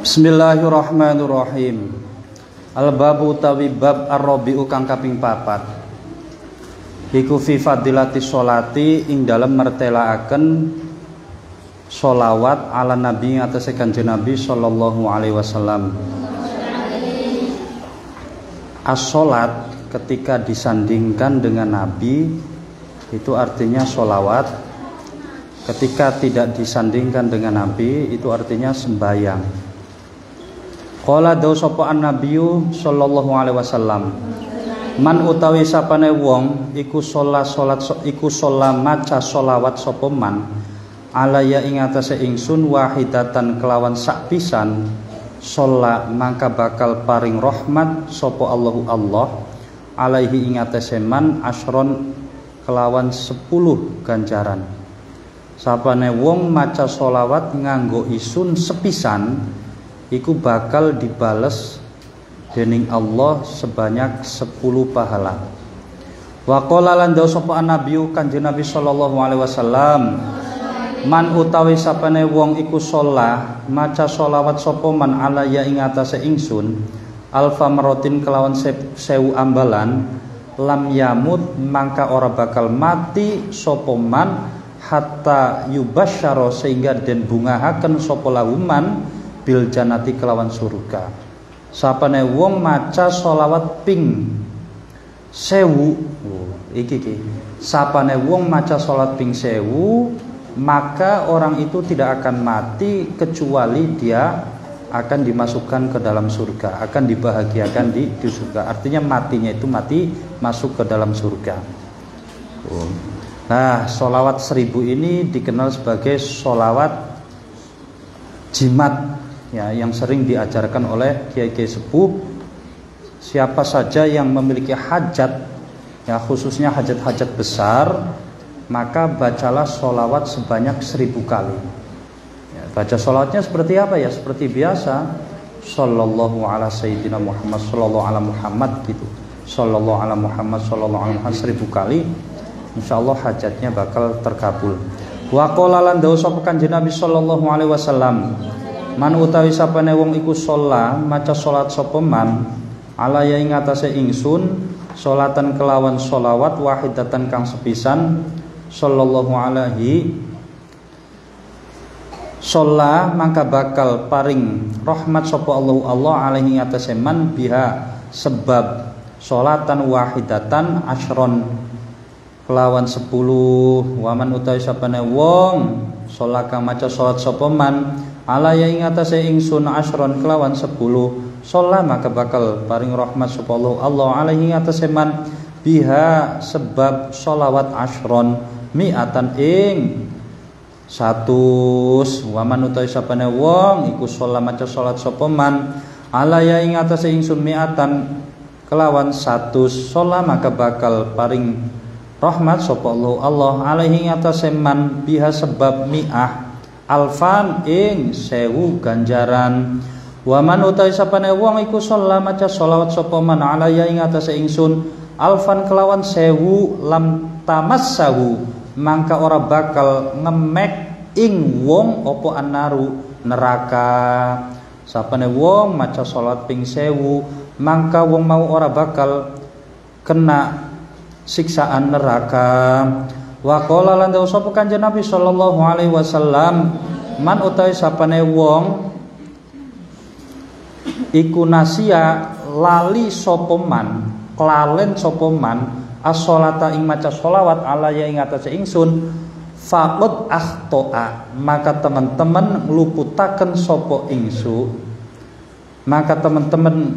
Bismillahirrahmanirrahim. Al-babu utawi bab ar-rabi'u kang kaping 4. Iku fi fadilati sholati ing dalem mertelaaken sholawat ala nabi atase Kanjeng Nabi sallallahu alaihi wasallam. As-sholat ketika disandingkan dengan Nabi itu artinya sholawat. Ketika tidak disandingkan dengan Nabi itu artinya sembahyang. Qala dawu sapa an-nabiyyu sallallahu alaihi wasallam, man utawi sapane wong iku salat iku maca sholawat sapa man alaya ing atase ingsun wahidatan kelawan sak pisan sholat maka bakal paring rahmat sapa Allahu Allah alaihi ing atase man asron kelawan 10 ganjaran. Sapane wong maca sholawat nganggo isun sepisan iku bakal dibales dening Allah sebanyak 10 pahala. Wa qala lan dawu sapa Nabi Kanjeng Nabi sallallahu alaihi wasallam, man utawi sapane wong iku sholah maca sholawat sapa man alaya ing atase ingsun alfa marotin kelawan 1000 ambalan lam yamut mangka ora bakal mati sapa man hatta yubasyara sehingga den bungahaken sapa lahuman bil jannati kelawan surga. Sapane wong maca sholawat ping 1000 iki sapane wong maca sholat ping 1000 maka orang itu tidak akan mati kecuali dia akan dimasukkan ke dalam surga, akan dibahagiakan di surga. Artinya matinya itu mati masuk ke dalam surga. Nah, sholawat 1000 ini dikenal sebagai sholawat jimat ya, yang sering diajarkan oleh kiai-kiai sepuh. Siapa saja yang memiliki hajat ya, khususnya hajat-hajat besar, maka bacalah sholawat sebanyak 1000 kali ya, baca sholawatnya seperti apa ya? Seperti biasa, sallallahu ala sayyidina Muhammad, sallallahu ala Muhammad gitu, sallallahu ala Muhammad, sallallahu ala Muhammad 1000 kali, insyaallah hajatnya bakal terkabul. Wa qala lan dawu sapa Kanjeng Nabi sallallahu alaihi wasallam, man utawi sapane wong iku sholat maca sholat sapa man alaya ing atase ingsun sholatan kelawan sholawat wahidatan kang sepisan sallallahu alaihi sholat maka bakal paring rahmat sapa Allah alaihi atase man biha sebab sholatan wahidatan asyron kelawan 10. Waman utawi sapane wong sholat kang maca sholat sapa man alaya ing atase ingsun asyron kelawan 10 sholat maka bakal paring rahmat sapa Allah alaihi atase man biha sebab sholawat asyron mi'atan ing 100. Waman utawi sapane wong iku sholat maca sholat sapa man alaya ing atase ingsun mi'atan kelawan 100 sholat maka bakal paring rahmat sapa Allah alaihi atase man biha sebab mi'ah alfan ing 1000 ganjaran. Waman utawi sapane wong iku sholat maca sholawat sapa man alaya ing atase ingsun alfan kelawan 1000 lam tamassahu mangka ora bakal ngemek ing wong apa annaru neraka. Sapane wong maca sholat ping 1000 mangka wong mau ora bakal kena siksaan neraka. Wa qala lan dawu sapa Kanjeng Nabi sallallahu alaihi wasallam, man utawi sapane wong iku nasia lali sapa man klalen sapa man as-sholata ing maca sholawat alaya ing atase ingsun faqad akhtoa maka teman-teman ngluputaken sapa ingsun maka teman-teman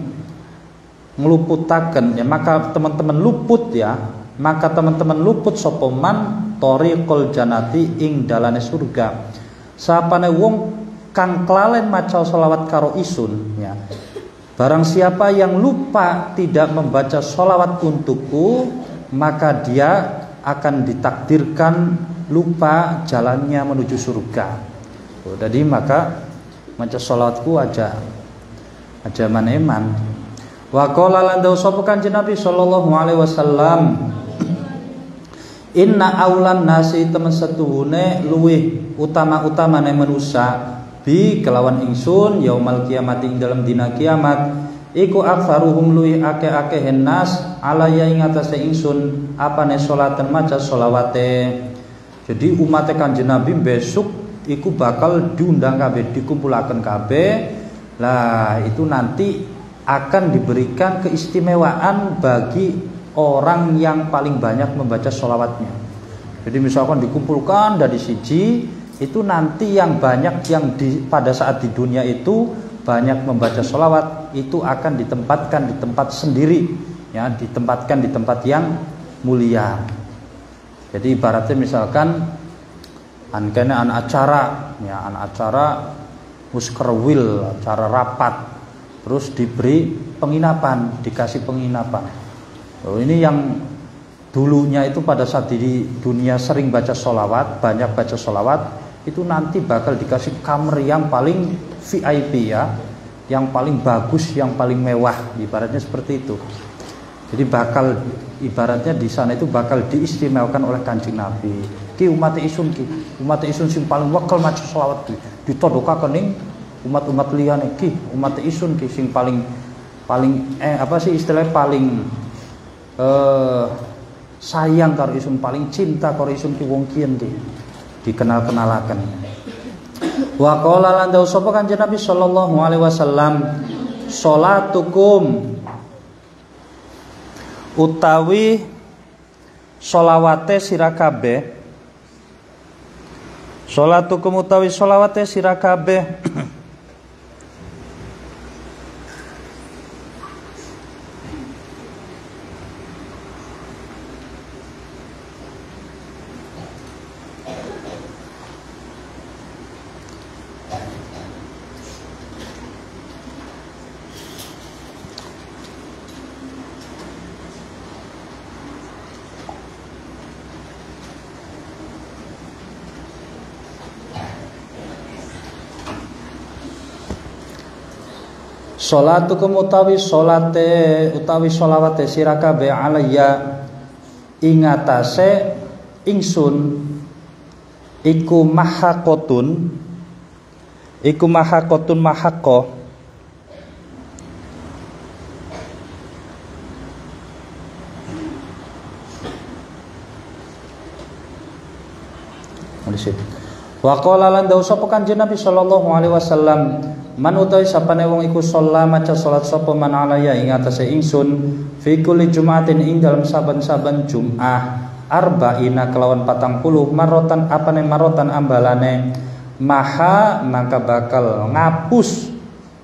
ngluputaken ya maka teman-teman luput ya maka teman-teman luput sapa man thariqul jannati ing dalane surga. Sapane wong kang klalen maca sholawat karo isun ya, barang siapa yang lupa tidak membaca sholawat untukku maka dia akan ditakdirkan lupa jalannya menuju surga. Jadi maka maca sholawatku aja maneman. Wa qala lan dawu sapa Kanjeng Nabi sallallahu alaihi wasallam, Inna aulan nasi temen setuhune luwih utama-utamane manusa bi kelawan ingsun yaumal kiamat ing dalam dina kiamat iku aktsaruhum luwih akeh-akeh nas alaya ing atase ingsun apane salatan maca sholawate. Jadi umat Kanjeng Nabi besok iku bakal diundang kabeh, dikumpulaken kabeh. Lah itu nanti akan diberikan keistimewaan bagi orang yang paling banyak membaca sholawatnya. Jadi misalkan dikumpulkan dari siji, itu nanti yang banyak yang pada saat di dunia itu banyak membaca sholawat itu akan ditempatkan di tempat sendiri, ya, ditempatkan di tempat yang mulia. Jadi ibaratnya misalkan an acara, ya, an acara muskerwil, acara rapat, terus diberi penginapan, dikasih penginapan. Ini yang dulunya itu pada saat di dunia sering baca sholawat, banyak baca sholawat, itu nanti bakal dikasih kamar yang paling VIP, ya, yang paling bagus, yang paling mewah, ibaratnya seperti itu. Jadi bakal ibaratnya di sana itu bakal diistimewakan oleh Kanjeng Nabi. Ki umat isun sing paling wakal maca sholawat ki ditodokaken ning umat-umat liyane ki umat isun ki sing paling apa sih istilahnya paling sayang karo isun, paling cinta karo isun ki wong kiyen ki dikenal-kenalaken. Wa qala lan dawu sapa Kanjeng Nabi sallallahu alaihi wasallam sholatukum utawi sholawate sira kabeh sholatukum utawi sholawate sira kabeh sholatukum utawi sholawate sira kabeh alayya ing atase ingsun iku mahaqotun mahaqo wa qala lan dawu sapa Kanjeng Nabi sallallahu alaihi wasallam man utawi sapane wong iku sholat maca salat sapa man alaya ing atase ingsun fi kulli jum'atin ing dalem saben-saben Jum'ah arba'ina kelawan 40 marotan apane marotan ambalane maha maka bakal ngapus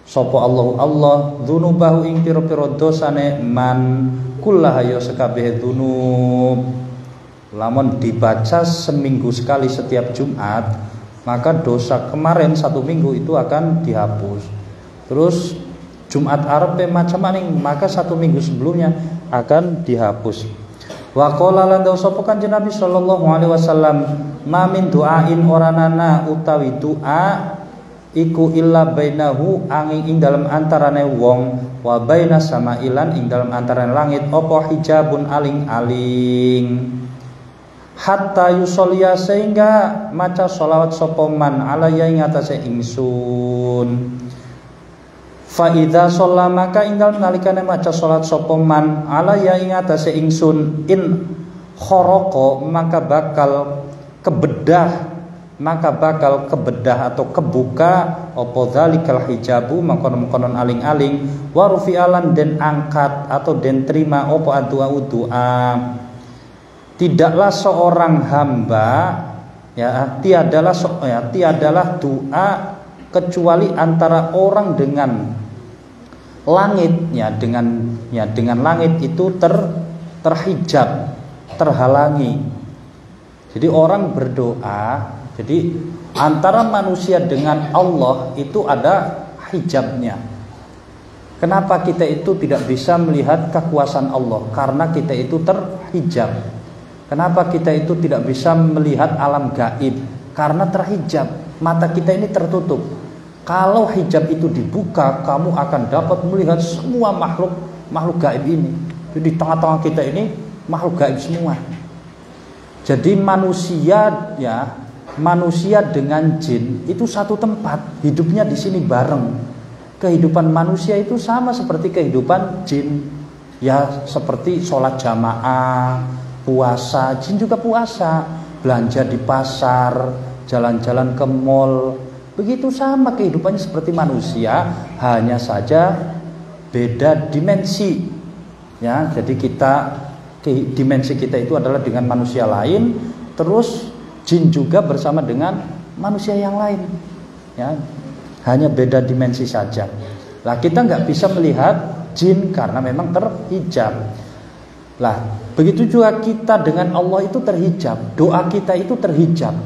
sapa Allah dzunubahu ing pira-pira dosane man kullaha ya sakabeh dzunub. Lamun dibaca seminggu sekali setiap Jumat, maka dosa kemarin satu minggu itu akan dihapus. Terus Jumat arepe macam maning, maka satu minggu sebelumnya akan dihapus. Wa qala lan dawu sapa Kanjeng Nabi sallallahu alaihi wasallam ma min du'ain oranana utawi doa iku illa bainahu angin ing dalam antarane wong wa baina samailan ing dalam antarane langit apa hijabun aling-aling hatta yusolliya sehingga maca sholawat sapa man alaya ing atase ingsun fa idza shalla maka ing dalem nalikane maca salat sapa man alaya ing atase ingsun in kharaqa maka bakal kebedah atau kebuka apa zalikal hijabu mangkon-mangkonon aling-aling wa rufi'alan den angkat atau den terima apa doa. Tidaklah seorang hamba tiadalah doa kecuali antara orang dengan langit dengan langit itu terhijab, terhalangi. Jadi orang berdoa, jadi antara manusia dengan Allah itu ada hijabnya. Kenapa kita itu tidak bisa melihat kekuasaan Allah? Karena kita itu terhijab. Kenapa kita itu tidak bisa melihat alam gaib? Karena terhijab, mata kita ini tertutup. Kalau hijab itu dibuka, kamu akan dapat melihat semua makhluk gaib ini. Jadi di tengah-tengah kita ini makhluk gaib semua. Jadi manusia ya, manusia dengan jin itu satu tempat, hidupnya di sini bareng. Kehidupan manusia itu sama seperti kehidupan jin. Ya seperti sholat jamaah, puasa, jin juga puasa, belanja di pasar, jalan-jalan ke mall. Begitu sama kehidupannya seperti manusia, hanya saja beda dimensi. Ya, jadi dimensi kita itu adalah dengan manusia lain, terus jin juga bersama dengan manusia yang lain. Ya, hanya beda dimensi saja. Lah kita nggak bisa melihat jin karena memang terhijab. Lah begitu juga kita dengan Allah itu terhijab, doa kita itu terhijab.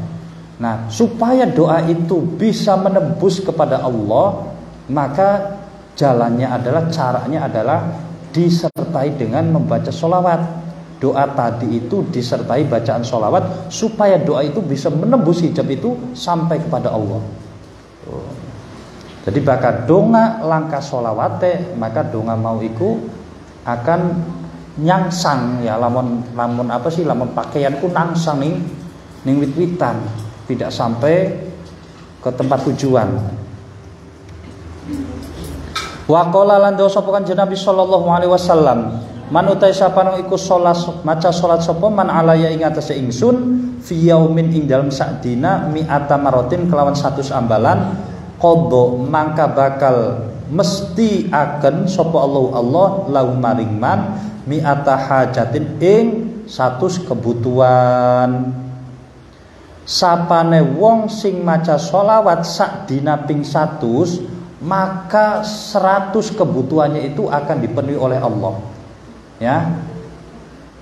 Nah supaya doa itu bisa menembus kepada Allah, maka caranya adalah disertai dengan membaca sholawat. Doa tadi itu disertai bacaan sholawat supaya doa itu bisa menembus hijab itu sampai kepada Allah. Jadi bakal donga langkah sholawate, maka donga mau iku akan nyangsang ya, lamun pakaianku nangsang ning wit-witan, tidak sampai ke tempat tujuan. Wa qala lan dosa pokan Nabi sallallahu alaihi wasallam, man utai sapa nang iku maca salat sapa man alaya ing atase ingsun fi yaumin ing dalem sakdina mi'ata marotin kelawan 100 ambalan qadha mangka bakal mesti akan sapa Allah lahu maring man mi'ata hajatin ing 100 kebutuhan. Sapane wong sing maca sholawat sakdina ping 100, maka 100 kebutuhannya itu akan dipenuhi oleh Allah. Ya.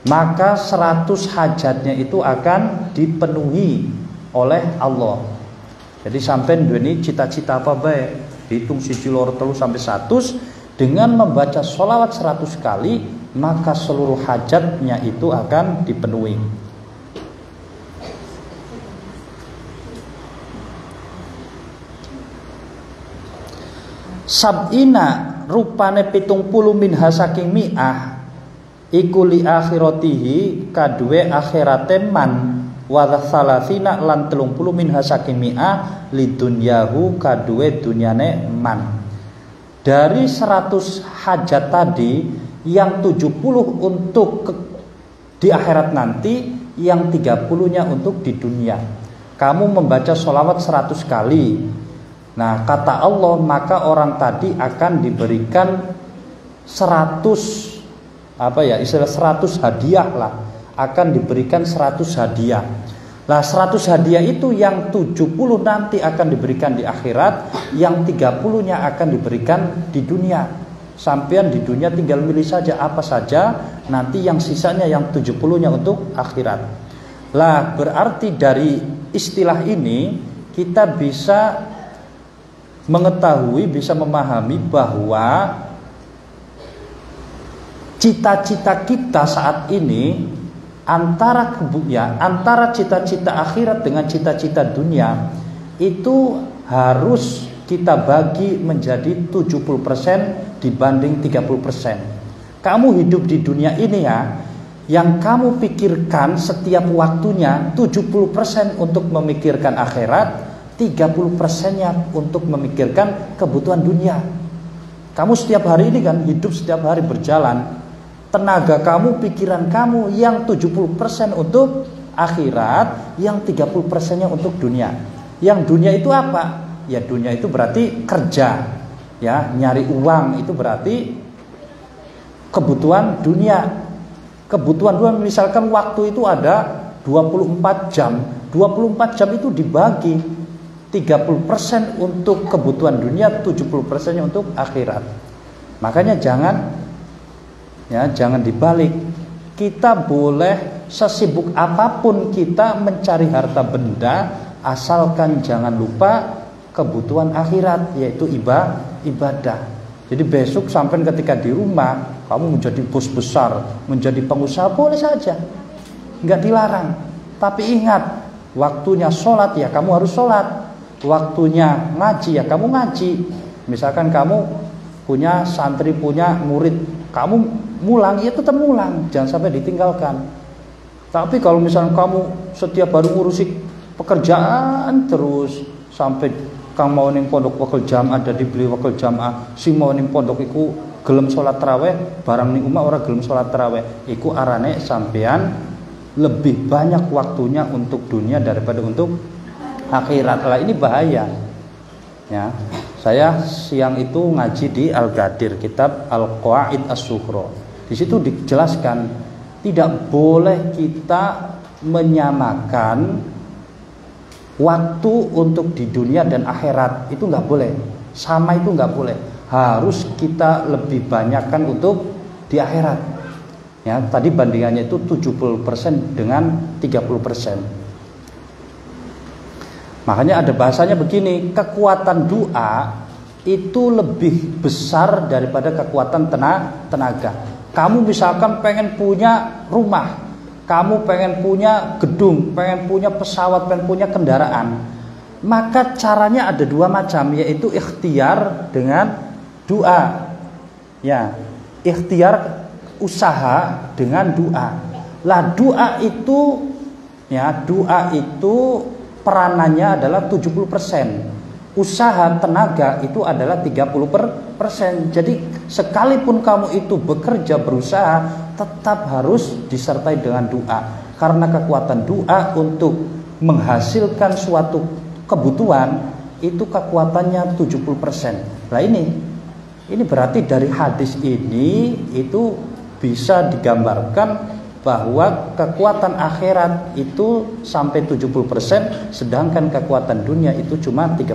Maka 100 hajatnya itu akan dipenuhi oleh Allah. Jadi sampai duweni cita-cita apa bae, hitung 1 loro 3 sampai 100 dengan membaca sholawat 100 kali, maka seluruh hajatnya itu akan dipenuhi. Sab'ina rupane 70 minha saking mi'ah iku li akhiratihi kadue akhirate man wa thalathina lan 30 minha saking mi'ah li dunyahu kadue dunyane man. Dari 100 hajat tadi, yang 70 untuk di akhirat nanti, yang 30-nya untuk di dunia. Kamu membaca sholawat 100 kali. Nah kata Allah, maka orang tadi akan diberikan 100 hadiah lah, akan diberikan 100 hadiah. Lah 100 hadiah itu yang 70 nanti akan diberikan di akhirat, yang 30-nya akan diberikan di dunia. Sampean di dunia tinggal milih saja apa saja, nanti yang sisanya yang 70-nya untuk akhirat. Lah berarti dari istilah ini kita bisa mengetahui, bisa memahami bahwa cita-cita kita saat ini antara cita-cita akhirat dengan cita-cita dunia itu harus kita bagi menjadi 70% dibanding 30%. Kamu hidup di dunia ini ya, yang kamu pikirkan setiap waktunya 70% untuk memikirkan akhirat, 30%-nya untuk memikirkan kebutuhan dunia. Kamu setiap hari ini kan hidup, setiap hari berjalan, tenaga kamu, pikiran kamu yang 70% untuk akhirat, yang 30%-nya untuk dunia. Yang dunia itu apa? Ya dunia itu berarti kerja, ya nyari uang, itu berarti kebutuhan dunia. Kebutuhan dunia misalkan waktu itu ada 24 jam. 24 jam itu dibagi 30% untuk kebutuhan dunia, 70%-nya untuk akhirat. Makanya jangan dibalik. Kita boleh sesibuk apapun kita mencari harta benda, asalkan jangan lupa kebutuhan akhirat, yaitu ibadah. Jadi besok sampai ketika di rumah kamu menjadi bos besar, menjadi pengusaha, boleh saja, nggak dilarang. Tapi ingat, waktunya sholat ya kamu harus sholat, waktunya ngaji ya kamu ngaji. Misalkan kamu punya santri, punya murid, kamu mulang ya tetap mulang, jangan sampai ditinggalkan. Tapi kalau misalnya kamu setiap hari ngurusi pekerjaan terus sampai kang mau ning pondok wakil jamaah ada dibeli wakil jamaah, si mau ning pondok iku gelem salat tarawih, barang ning omah ora gelem salat tarawih, iku arane sampean lebih banyak waktunya untuk dunia daripada untuk akhirat. Lah ini bahaya. Ya. Saya siang itu ngaji di Al-Ghadir, kitab Al-Qawaid As-Sughra. Di situ dijelaskan tidak boleh kita menyamakan waktu untuk di dunia dan akhirat, itu nggak boleh. Sama itu nggak boleh. Harus kita lebih banyakkan untuk di akhirat. Ya, tadi bandingannya itu 70% dengan 30%. Makanya ada bahasanya begini, kekuatan doa itu lebih besar daripada kekuatan tenaga. Kamu misalkan pengen punya rumah, kamu pengen punya gedung, pengen punya pesawat, pengen punya kendaraan, maka caranya ada dua macam, yaitu ikhtiar dengan doa. Ya, ikhtiar usaha dengan doa. Lah doa itu peranannya adalah 70%. Usaha tenaga itu adalah 30%. Jadi sekalipun kamu itu bekerja berusaha, tetap harus disertai dengan doa. Karena kekuatan doa untuk menghasilkan suatu kebutuhan itu kekuatannya 70%. Nah ini berarti dari hadis ini itu bisa digambarkan bahwa kekuatan akhirat itu sampai 70%, sedangkan kekuatan dunia itu cuma 30%.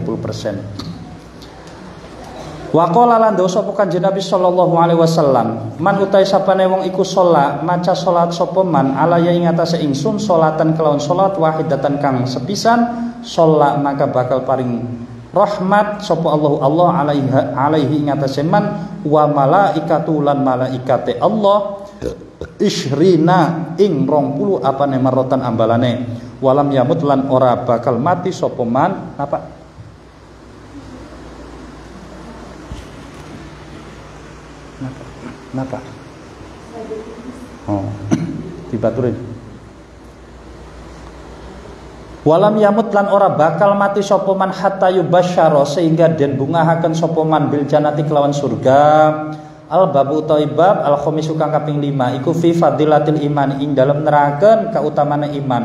Wa qala lan dosa Kanjeng Nabi sallallahu alaihi wasallam, man utai sapane wong iku salat, maca salat sapa man alaya ing atase ingsun salatan kelawan salat wahidatan kang sepisan, salat maka bakal paring rahmat sapa Allah alaihi ing atase man wa malaikatu lan malaikate Allah ishrina ing 20 apane marotan ambalane walam yamut lan ora bakal mati sapa man Napa? Oh, dibaturin. Walam yamut lan ora bakal mati sapa man hatta yubasyara sehingga den bungahaken sapa man bil jannati kelawan surga. Al babu taibab al khamisu kang kaping 5 iku fi fadilatil iman ing dalem neraken kautamane iman.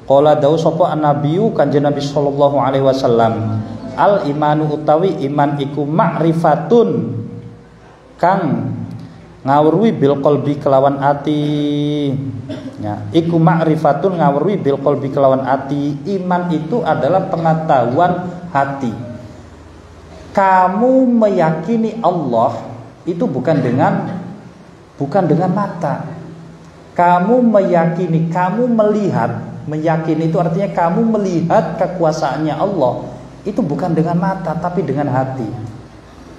Qala dawu sapa annabiyyu Kanjeng Nabi sallallahu alaihi wasallam, al imanu utawi iman iku ma'rifatun kang ngawruhi bil qalbi kelawan ati. Ya, iku ma'rifatun ngawruhi bil qalbi kelawan ati. Iman itu adalah pengetahuan hati. Kamu meyakini Allah itu bukan dengan mata. Kamu meyakini, kamu meyakini itu artinya kamu melihat kekuasaannya Allah itu bukan dengan mata tapi dengan hati.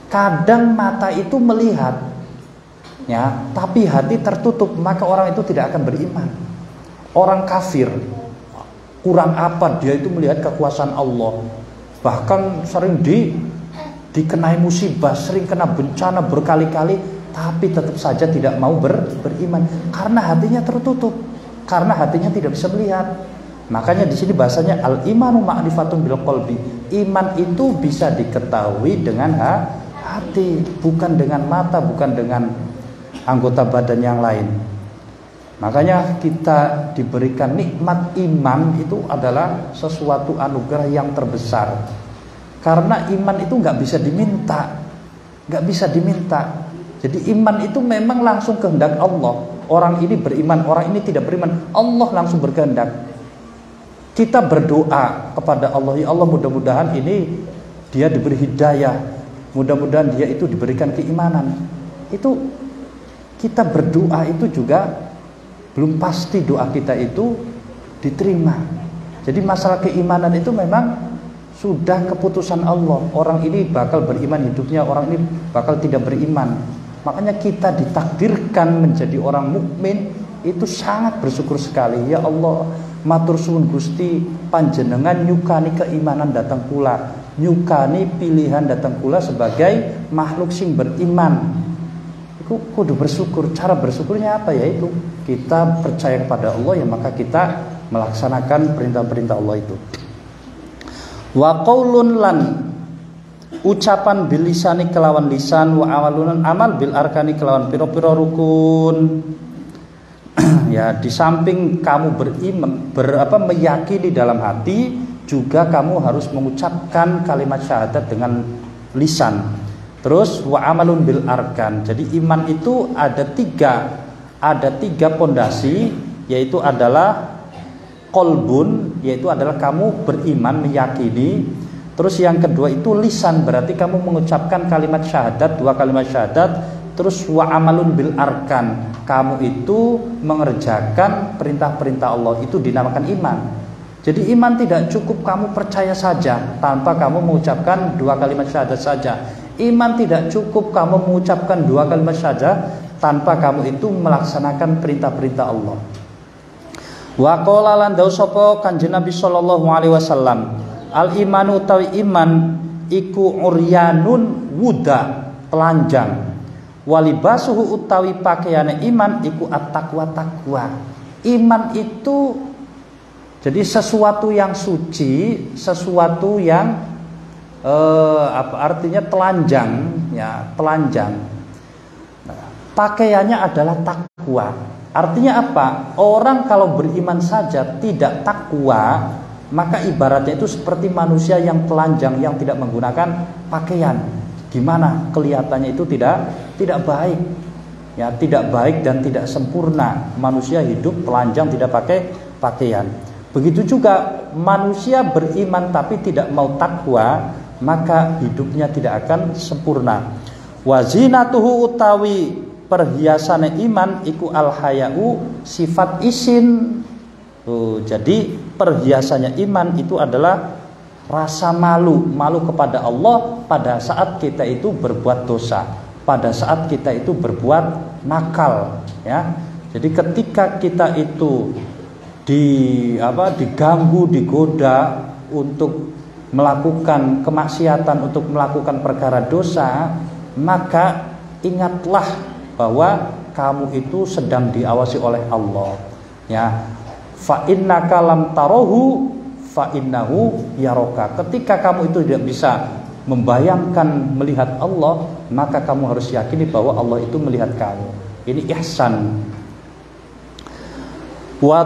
Kadang mata itu melihat, ya, tapi hati tertutup, maka orang itu tidak akan beriman. Orang kafir, kurang apa dia itu melihat kekuasaan Allah, bahkan sering dikenai musibah, sering kena bencana berkali-kali, tapi tetap saja tidak mau beriman karena hatinya tertutup, karena hatinya tidak bisa melihat. Makanya di sini bahasanya al imanu ma'rifatun bil qalbi. Iman itu bisa diketahui dengan hati, bukan dengan mata, bukan dengan anggota badan yang lain. Makanya kita diberikan nikmat iman itu adalah sesuatu anugerah yang terbesar. Karena iman itu nggak bisa diminta. Jadi iman itu memang langsung kehendak Allah. Orang ini beriman, orang ini tidak beriman, Allah langsung berkehendak. Kita berdoa kepada Allah, ya Allah mudah-mudahan ini dia diberi hidayah, mudah-mudahan dia itu diberikan keimanan. Itu kita berdoa itu juga belum pasti doa kita itu diterima. Jadi masalah keimanan itu memang sudah keputusan Allah. Orang ini bakal beriman hidupnya, orang ini bakal tidak beriman. Makanya kita ditakdirkan menjadi orang mukmin itu sangat bersyukur sekali. Ya Allah, matur suwun Gusti, panjenengan nyukani keimanan datang kula, nyukani pilihan datang kula sebagai makhluk sing beriman. Iku aku kudu bersyukur. Cara bersyukurnya apa? Yaitu kita percaya kepada Allah, ya maka kita melaksanakan perintah-perintah Allah itu. Wa qaulun lan ucapan bil lisani kelawan lisan, wa amalun amal bil arkani kelawan pira-pira rukun. Ya, di samping kamu beriman, meyakini dalam hati, juga kamu harus mengucapkan kalimat syahadat dengan lisan. Terus wa amalun bil arkan. Jadi iman itu ada tiga pondasi, yaitu adalah qalbun, yaitu adalah kamu beriman, meyakini. Terus yang kedua itu lisan, berarti kamu mengucapkan kalimat syahadat, 2 kalimat syahadat. Terus wa amalun bil arkan, kamu itu mengerjakan perintah-perintah Allah, itu dinamakan iman. Jadi iman tidak cukup kamu percaya saja tanpa kamu mengucapkan 2 kalimat syahadat saja. Iman tidak cukup kamu mengucapkan 2 kalimat syahadat tanpa kamu itu melaksanakan perintah-perintah Allah. Wa qala lan dawu sapa Kanjeng Nabi sallallahu alaihi wasallam, al imanu utawi iman iku uryanun wuda, telanjang. Walibasuhu utawi pakaiane iman iku at-taqwa, takwa. Iman itu jadi sesuatu yang suci, sesuatu yang artinya telanjang, ya, telanjang. Nah, pakaiannya adalah takwa. Artinya apa? Orang kalau beriman saja tidak takwa, maka ibaratnya itu seperti manusia yang telanjang, yang tidak menggunakan pakaian. Gimana? Kelihatannya itu tidak baik. Ya, tidak baik dan tidak sempurna. Manusia hidup telanjang tidak pakai pakaian. Begitu juga manusia beriman tapi tidak mau takwa, maka hidupnya tidak akan sempurna. Wazinatuhu utawi perhiasane iman iku al-haya'u, sifat isin. Jadi perhiasannya iman itu adalah rasa malu kepada Allah pada saat kita itu berbuat dosa, pada saat kita itu berbuat nakal, ya. Jadi ketika kita itu diganggu, digoda untuk melakukan kemaksiatan, untuk melakukan perkara dosa, maka ingatlah bahwa kamu itu sedang diawasi oleh Allah, ya. Fa innaka lam tarahu fa innahu yaraka. Ketika kamu itu tidak bisa membayangkan melihat Allah, maka kamu harus yakini bahwa Allah itu melihat kamu. Ini ihsan. Wa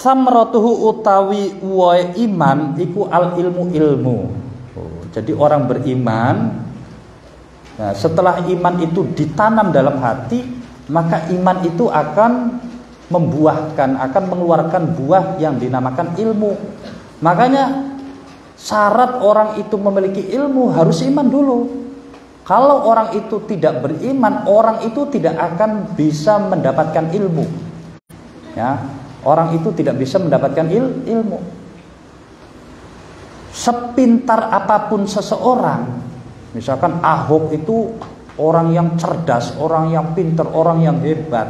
samratuhu utawi wa iman iku al ilmu. Jadi orang beriman, nah, setelah iman itu ditanam dalam hati, maka iman itu akan membuahkan, akan mengeluarkan buah yang dinamakan ilmu. Makanya syarat orang itu memiliki ilmu harus iman dulu. Kalau orang itu tidak beriman, orang itu tidak akan bisa mendapatkan ilmu. Ya, orang itu tidak bisa mendapatkan ilmu. Sepintar apapun seseorang, misalkan Ahok itu orang yang cerdas, orang yang pintar, orang yang hebat,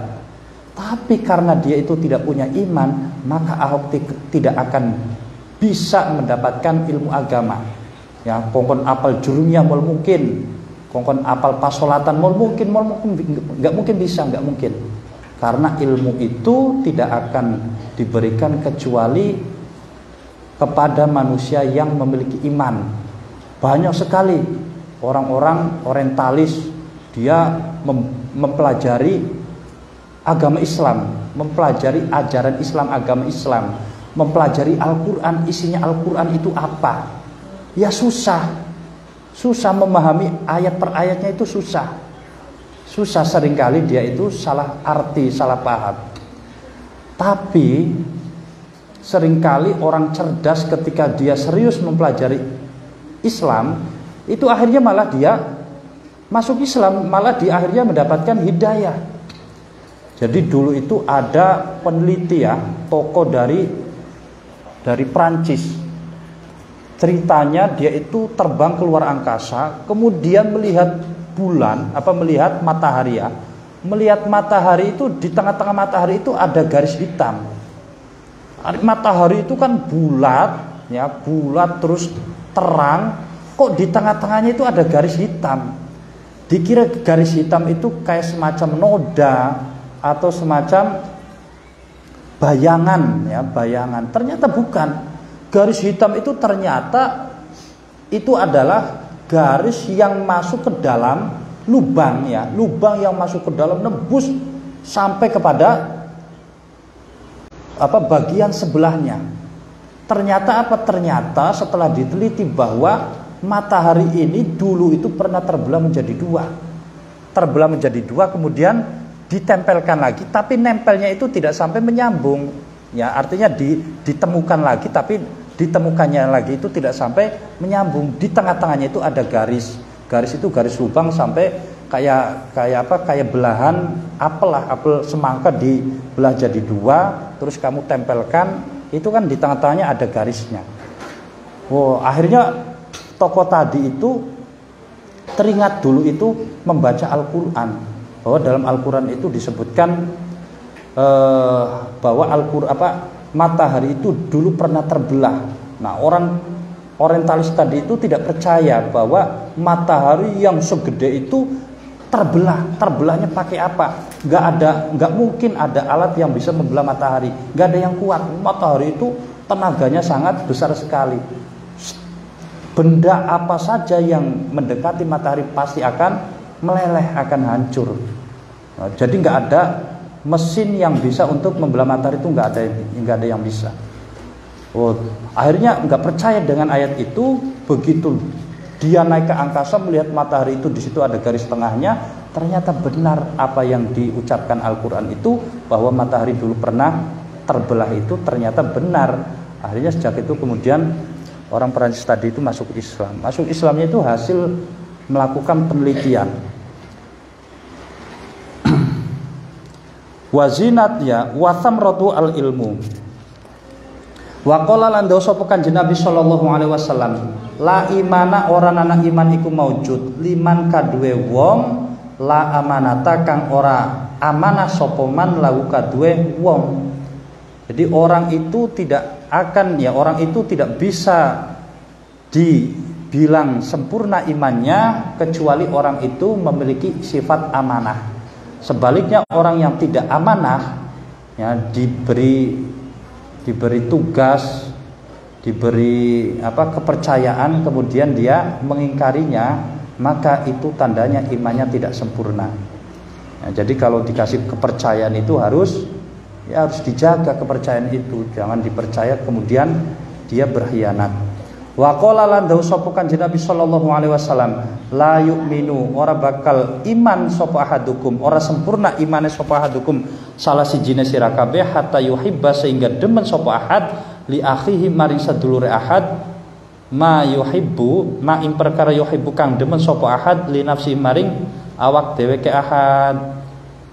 tapi karena dia itu tidak punya iman, maka Ahok tidak akan bisa mendapatkan ilmu agama. Ya, kongkon apal jurumnya mal mungkin, kongkon apal pasolatan mal mungkin, nggak mungkin bisa, nggak mungkin. Karena ilmu itu tidak akan diberikan kecuali kepada manusia yang memiliki iman. Banyak sekali orang-orang orientalis, dia mempelajari agama Islam, mempelajari ajaran Islam, agama Islam, mempelajari Al-Quran, isinya Al-Quran itu apa? Ya susah memahami ayat per ayatnya, itu susah seringkali dia itu salah arti, salah paham. Tapi seringkali orang cerdas ketika dia serius mempelajari Islam, itu akhirnya malah dia masuk Islam, malah dia akhirnya mendapatkan hidayah. Jadi dulu itu ada peneliti, ya, tokoh dari Prancis. Ceritanya dia itu terbang keluar angkasa, kemudian melihat bulan, melihat matahari, ya. Melihat matahari itu, di tengah-tengah matahari itu ada garis hitam. Matahari itu kan bulat, ya, bulat terus terang, kok di tengah-tengahnya itu ada garis hitam. Dikira garis hitam itu kayak semacam noda atau semacam bayangan ya, bayangan. Ternyata bukan. Garis hitam itu ternyata itu adalah garis yang masuk ke dalam lubang ya, lubang yang masuk ke dalam nembus sampai kepada bagian sebelahnya. Ternyata apa? Ternyata setelah diteliti bahwa matahari ini dulu itu pernah terbelah menjadi dua. Terbelah menjadi dua, kemudian ditempelkan lagi, tapi nempelnya itu tidak sampai menyambung. Ya, artinya ditemukan lagi, tapi ditemukannya lagi itu tidak sampai menyambung. Di tengah-tengahnya itu ada garis. Garis itu garis lubang sampai kayak belahan apel lah, apel semangka dibelah jadi dua, terus kamu tempelkan, itu kan di tengah-tengahnya ada garisnya. Wow, akhirnya tokoh tadi itu teringat dulu itu membaca Al-Quran, bahwa dalam Al-Quran itu disebutkan bahwa matahari itu dulu pernah terbelah. Nah, orang orientalis tadi itu tidak percaya bahwa matahari yang segede itu terbelahnya pakai apa? Nggak mungkin ada alat yang bisa membelah matahari, nggak ada yang kuat. Matahari itu tenaganya sangat besar sekali. Benda apa saja yang mendekati matahari pasti akan meleleh, akan hancur. Nah, jadi nggak ada mesin yang bisa untuk membelah matahari, itu nggak ada yang bisa. Akhirnya nggak percaya dengan ayat itu. Begitu dia naik ke angkasa melihat matahari itu di situ ada garis tengahnya, ternyata benar apa yang diucapkan Al-Quran itu, bahwa matahari dulu pernah terbelah, itu ternyata benar. Akhirnya sejak itu kemudian orang Perancis tadi itu masuk Islam. Masuk Islamnya itu hasil melakukan penelitian. Wazinat ya wasamratu al ilmu. Wa qala lan dawu sapa Kanjeng Nabi sallallahu alaihi wasallam, la imana ora ana iman iku maujud liman kaduwe wong la amanata kang ora amanah sapa man lahu kaduwe wong. Jadi orang itu orang itu tidak bisa dibilang sempurna imannya kecuali orang itu memiliki sifat amanah. Sebaliknya orang yang tidak amanah ya, diberi tugas, diberi kepercayaan, kemudian dia mengingkarinya, maka itu tandanya imannya tidak sempurna. Ya, jadi kalau dikasih kepercayaan itu harus dijaga kepercayaan itu, jangan dipercaya kemudian dia berkhianat. Wa qala lan dawu sapa Kanjeng Nabi sallallahu alaihi wasallam, la yu'minu ora bakal iman sapa ahadukum, ora sempurna imane sapa ahadukum salah sijine sira kabeh hatta yuhibba sehingga demen sapa ahad li akhihi maring sadulure ahad ma yuhibbu ma ing perkara yuhibbu kang demen sapa ahad li nafsi maring awak dheweke ahad.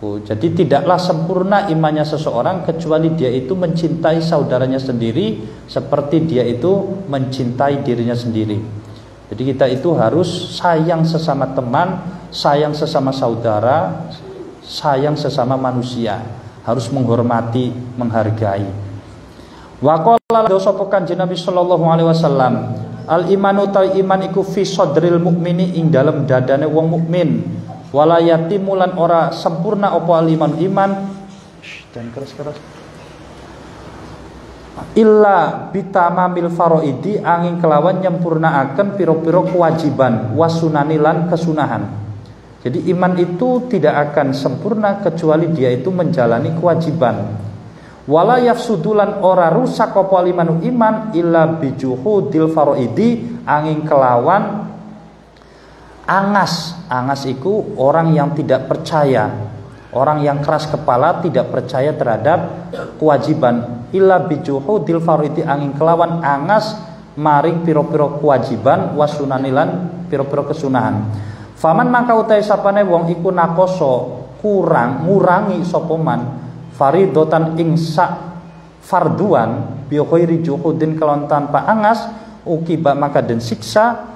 Jadi tidaklah sempurna imannya seseorang kecuali dia itu mencintai saudaranya sendiri seperti dia itu mencintai dirinya sendiri. Jadi kita itu harus sayang sesama teman, sayang sesama saudara, sayang sesama manusia, harus menghormati, menghargai. Wa qala sapa Kanjeng Nabi sallallahu alaihi wasallam, al imanu ta iman iku fi sadril mukmini ing dalem dadane wong mukmin. Wala yatimulan ora sempurna apa aliman iman dan keras-keras illa bitamamil faraidi angin kelawan nyempurnaaken pira-pira kewajiban wasunanilan kesunahan. Jadi iman itu tidak akan sempurna kecuali dia itu menjalani kewajiban. Wala yafsudulan ora rusak apa aliman iman illa bijuhudil faraidi angin kelawan angas iku orang yang tidak percaya, orang yang keras kepala, tidak percaya terhadap kewajiban. Illa bijuhudil faridi angin kelawan angas maring piro-piro kewajiban wasunanilan piro-piro kesunahan. Faman maka utai sapane wong iku nakoso ngurangi sapa man faridotan ing sak farduan bi ghairi juhudin kelawan tanpa angas ukiba maka den siksa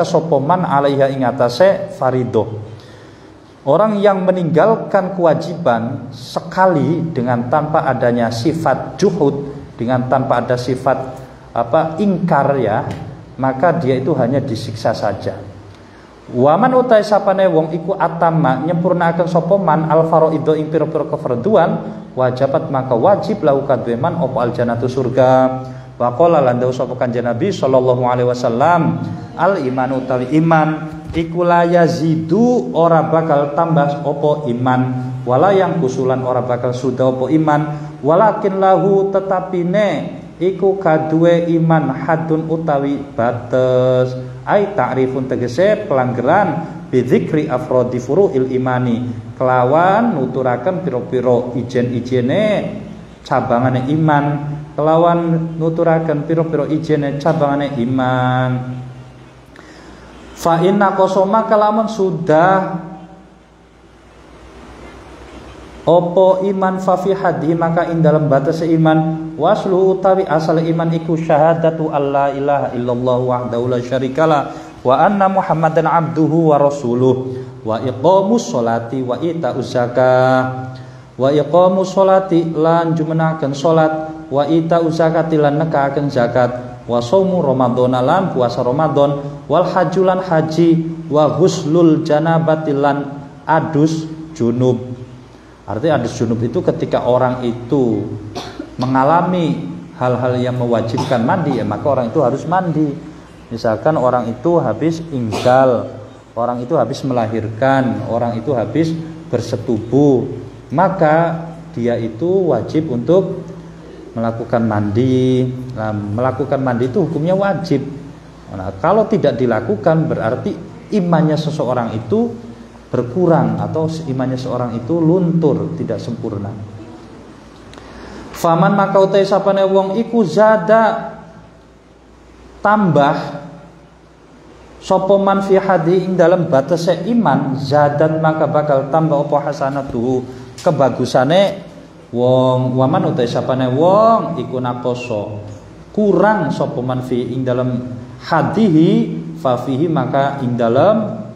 sopoman alaiha ing atase faridoh. Orang yang meninggalkan kewajiban sekali dengan tanpa adanya sifat juhud, dengan tanpa ada sifat ingkar ya, maka dia itu hanya disiksa saja. Waman utai sapane wong iku atama nyempurnaaken sapa man al faraidho ing pira-pira kefarduan wajibat maka wajib lahu kadhe man apa al jannatu surga. Wa qala lan dawuh sapa Kanjeng Nabi sallallahu alaihi wasallam al iman utawi iman iku la yazidu ora bakal tambah apa iman wala yang kusulan ora bakal suda apa iman walakin lahu tetapine iku kaduwe iman hadun utawi bates ai ta'rifun tegese pelanggaran bidzikri afrodi furu'il imani kelawan nuturaken pira-pira ijen-ijene cabangane iman kelawan nuturaken pira-pira ijene cabangane iman. Fa inna qasama kalamun sudah opo iman fa fi hadhi maka ing dalam batas iman waslu utawi asal iman iku syahadatu alla ilaha illallah wahdahu la syarikalah wa anna muhammadan abduhu wa rasuluh wa iqamus sholati wa itauz zakah wa iqamus sholati lan jumenaken salat wa itauz zakati lan nekaken zakat wa shaumu ramadan lan puasa ramadan wal hajulan haji wa ghuslul janabati lan adus junub. Artinya adus junub itu ketika orang itu mengalami hal-hal yang mewajibkan mandi ya maka orang itu harus mandi. Misalkan orang itu habis inggal, orang itu habis melahirkan, orang itu habis bersetubuh, maka dia itu wajib untuk melakukan mandi. Nah, melakukan mandi itu hukumnya wajib. Nah, kalau tidak dilakukan berarti imannya seseorang itu berkurang atau imannya seorang itu luntur, tidak sempurna. Faman maka utai sapane wong iku zada tambah sapa man fi hadi ing dalam batase iman zadan maka bakal tambah apa hasanatuhu kebagusane wong. Waman utai sapane wong iku nakoso kurang sapa man fi ing dalam hadihi fa fihi maka ing dalam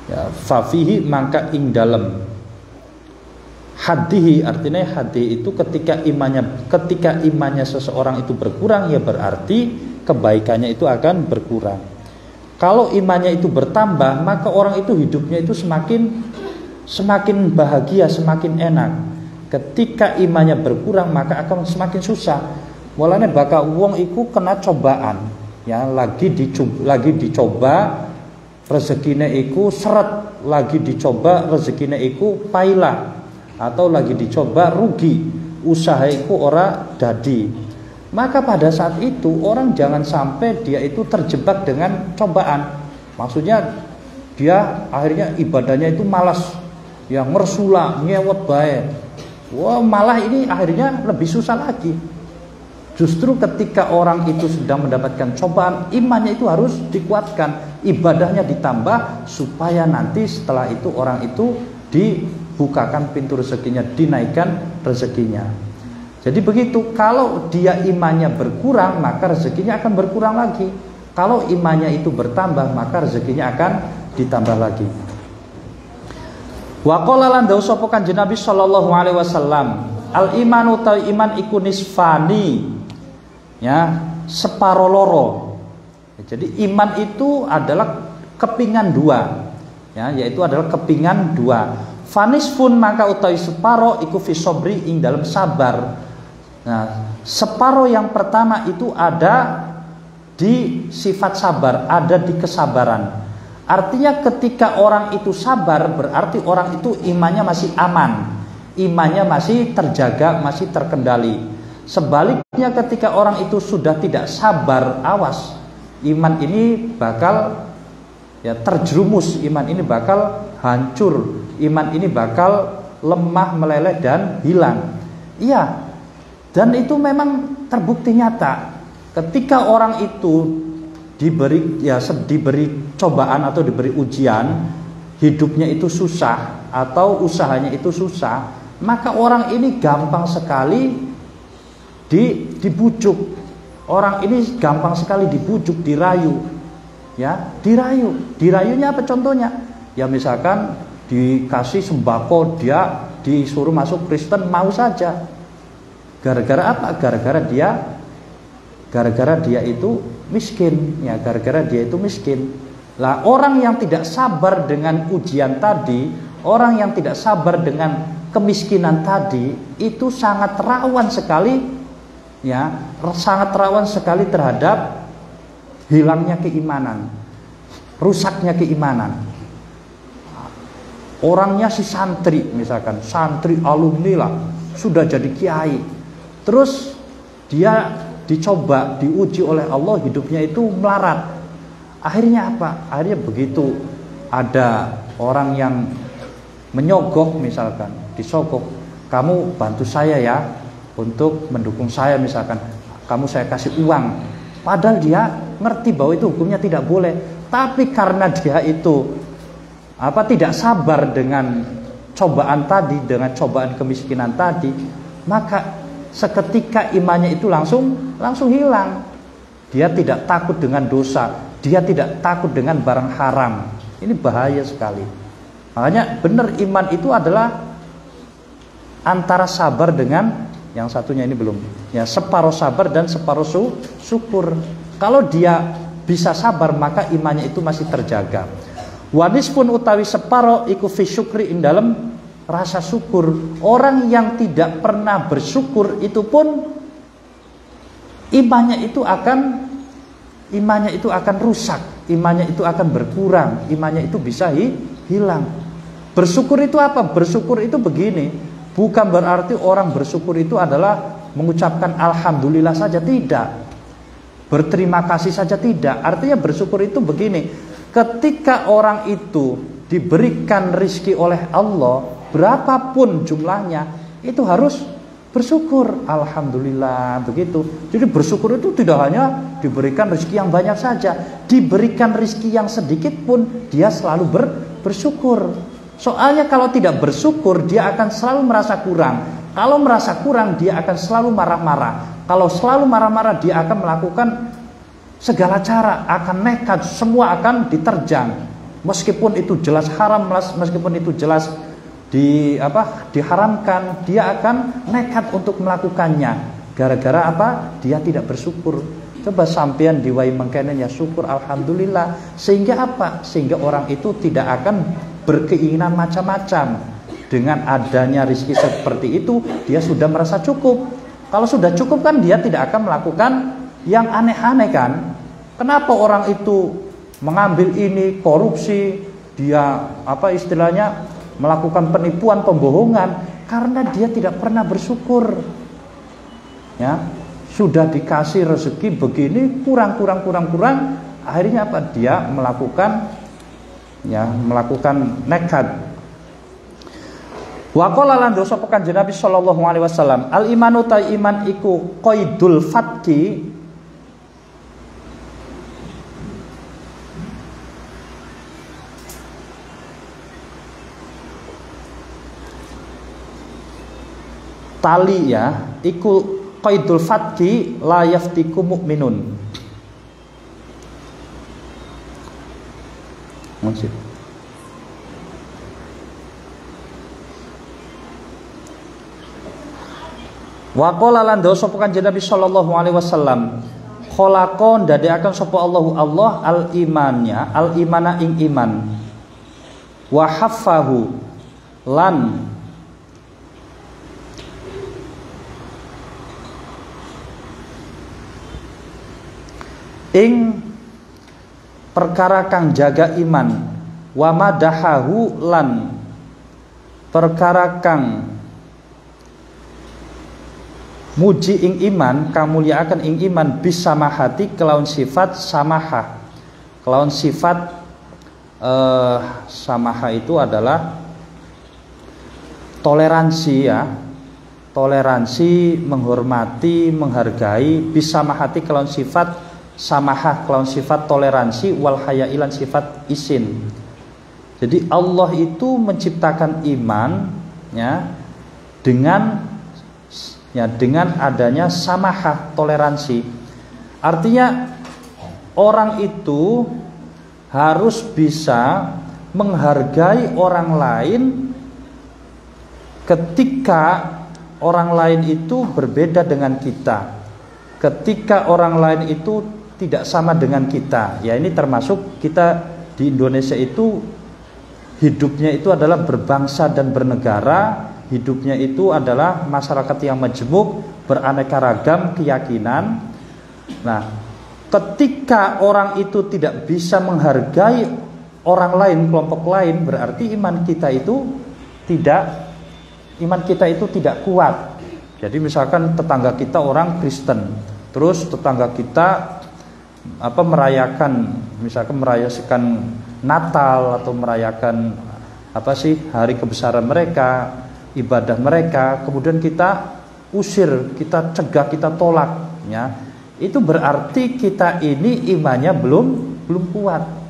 ya fafihi maka ing dalam hadihi artinya hadi itu ketika imannya seseorang itu berkurang ya berarti kebaikannya itu akan berkurang. Kalau imannya itu bertambah maka orang itu hidupnya itu semakin bahagia, semakin enak. Ketika imannya berkurang maka akan semakin susah. Mulane bakal wong iku kena cobaan ya lagi dicoba rezekine iku seret, lagi dicoba rezekine iku pailah atau lagi dicoba rugi, usaha iku ora dadi. Maka pada saat itu orang jangan sampai dia itu terjebak dengan cobaan. Maksudnya dia akhirnya ibadahnya itu malas, ya ngersula, ngewet bae. Wah, malah ini akhirnya lebih susah lagi. Justru ketika orang itu sedang mendapatkan cobaan, imannya itu harus dikuatkan, ibadahnya ditambah supaya nanti setelah itu orang itu dibukakan pintu rezekinya, dinaikkan rezekinya. Jadi begitu, kalau dia imannya berkurang maka rezekinya akan berkurang lagi. Kalau imannya itu bertambah maka rezekinya akan ditambah lagi. Wa qala lan dawuh sapa Kanjeng Nabi sallallahu alaihi wasallam, al imanu ta iman iku nisfani. Ya, separo loro. Jadi iman itu adalah kepingan dua. Ya, yaitu adalah kepingan dua. Fanisfun maka utawi separo iku fi sobri ing dalam sabar. Nah, separo yang pertama itu ada di sifat sabar, ada di kesabaran. Artinya ketika orang itu sabar berarti orang itu imannya masih aman, imannya masih terjaga, masih terkendali. Sebaliknya ketika orang itu sudah tidak sabar, awas, iman ini bakal ya terjerumus, iman ini bakal hancur, iman ini bakal lemah, meleleh dan hilang. Iya, dan itu memang terbukti nyata. Ketika orang itu diberi cobaan atau diberi ujian, hidupnya itu susah atau usahanya itu susah, maka orang ini gampang sekali dibujuk. Orang ini gampang sekali dibujuk, dirayu. Ya, dirayunya apa contohnya? Ya misalkan dikasih sembako, dia disuruh masuk Kristen mau saja. Gara-gara apa? Gara-gara dia gara-gara dia itu miskin, ya gara-gara dia itu miskin. Lah orang yang tidak sabar dengan ujian tadi, orang yang tidak sabar dengan kemiskinan tadi, itu sangat rawan sekali, ya sangat rawan sekali terhadap hilangnya keimanan, rusaknya keimanan. Orangnya si santri, misalkan santri alumni lah, sudah jadi kiai, terus dia dicoba, diuji oleh Allah, hidupnya itu melarat. Akhirnya apa? Akhirnya begitu ada orang yang menyogok, misalkan disogok, kamu bantu saya ya untuk mendukung saya, misalkan kamu saya kasih uang. Padahal dia ngerti bahwa itu hukumnya tidak boleh, tapi karena dia itu tidak sabar dengan cobaan tadi, dengan cobaan kemiskinan tadi, maka seketika imannya itu langsung hilang. Dia tidak takut dengan dosa, dia tidak takut dengan barang haram. Ini bahaya sekali. Makanya benar, iman itu adalah antara sabar dengan yang satunya ini belum, ya separuh sabar dan separuh syukur. Kalau dia bisa sabar, maka imannya itu masih terjaga. Wanis pun utawi separuh iku fi syukri ing dalem rasa syukur. Orang yang tidak pernah bersyukur itu pun imannya itu akan rusak, imannya itu akan berkurang, imannya itu bisa hilang. Bersyukur itu apa? Bersyukur itu begini, bukan berarti orang bersyukur itu adalah mengucapkan alhamdulillah saja, tidak. Berterima kasih saja, tidak. Artinya bersyukur itu begini, ketika orang itu diberikan rizki oleh Allah, berapapun jumlahnya, itu harus bersyukur, alhamdulillah, begitu. Jadi bersyukur itu tidak hanya diberikan rezeki yang banyak saja, diberikan rezeki yang sedikit pun dia selalu bersyukur. Soalnya kalau tidak bersyukur, dia akan selalu merasa kurang. Kalau merasa kurang, dia akan selalu marah-marah. Kalau selalu marah-marah, dia akan melakukan segala cara, akan nekat, semua akan diterjang. Meskipun itu jelas haram, meskipun itu jelas diharamkan, dia akan nekat untuk melakukannya. Gara-gara apa? Dia tidak bersyukur. Coba sampean diwai mengkene ya syukur, alhamdulillah. Sehingga apa? Sehingga orang itu tidak akan berkeinginan macam-macam. Dengan adanya rezeki seperti itu, dia sudah merasa cukup. Kalau sudah cukup kan dia tidak akan melakukan yang aneh-aneh kan. Kenapa orang itu mengambil ini, korupsi, dia istilahnya melakukan penipuan, pembohongan, karena dia tidak pernah bersyukur. Ya, sudah dikasih rezeki begini, kurang, akhirnya apa? Dia melakukan nekat. Wa qala lan dosa Kanjeng Nabi sallallahu alaihi wasallam, al imanu ta iman iku qaidul fatki, tali ya, iku qaidul fatki la yaftiku mu'minun. Maksud wa qala lan dosa Kanjeng Nabi sallallahu alaihi wasallam, khalaqon dadiaken sapa Allah al imannya, al imana ing iman, wa haffahu lan ing perkara kang jaga iman, wa madahahu lan perkara kang muji ing iman, kang mulyakaken ing iman, bisa mahati kelawan sifat samahah. Kelawan sifat samahah itu adalah toleransi ya, toleransi, menghormati, menghargai, bisa mahati kelawan sifat samahah, kelawan sifat toleransi, wal haya ilan sifat isin. Jadi Allah itu menciptakan iman ya dengan adanya samahah, toleransi. Artinya orang itu harus bisa menghargai orang lain ketika orang lain itu berbeda dengan kita. ketika orang lain itu tidak sama dengan kita. Ya, ini termasuk kita di Indonesia itu hidupnya itu adalah berbangsa dan bernegara, hidupnya itu adalah masyarakat yang majemuk, beraneka ragam keyakinan. Nah, ketika orang itu tidak bisa menghargai orang lain, kelompok lain, berarti iman kita itu tidak kuat. Jadi misalkan tetangga kita orang Kristen, terus tetangga kita merayakan Natal atau merayakan hari kebesaran mereka, ibadah mereka, kemudian kita usir, kita cegah, kita tolak, ya. Itu berarti kita ini imannya belum kuat.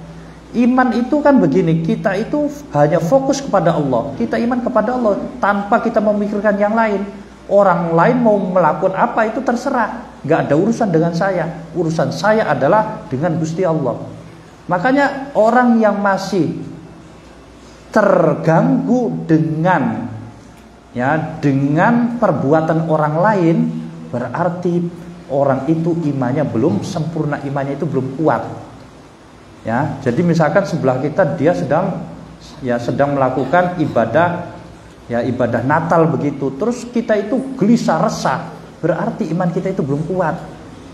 Iman itu kan begini, kita itu hanya fokus kepada Allah, kita iman kepada Allah tanpa kita memikirkan yang lain. Orang lain mau melakukan apa itu terserah, nggak ada urusan dengan saya. Urusan saya adalah dengan Gusti Allah. Makanya orang yang masih terganggu dengan perbuatan orang lain, berarti orang itu imannya belum sempurna, imannya itu belum kuat. Ya, jadi misalkan sebelah kita dia sedang melakukan ibadah Natal begitu, terus kita itu gelisah resah, berarti iman kita itu belum kuat.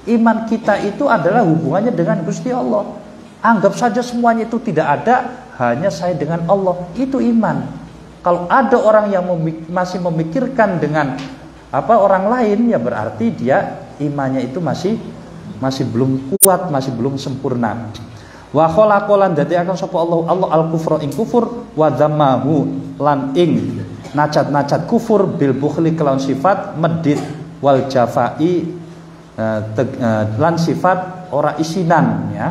Iman kita itu adalah hubungannya dengan Gusti Allah. Anggap saja semuanya itu tidak ada, hanya saya dengan Allah, itu iman. Kalau ada orang yang masih memikirkan dengan orang lain, ya berarti dia imannya itu masih belum kuat, masih belum sempurna. Wa khalaqalan dadi akan sapa Allah al-kufra ing kufur, wa dzammahu lan ing nacat kufur bil bukhli kelawan sifat medit wal jafai lan sifat ora isinan, ya.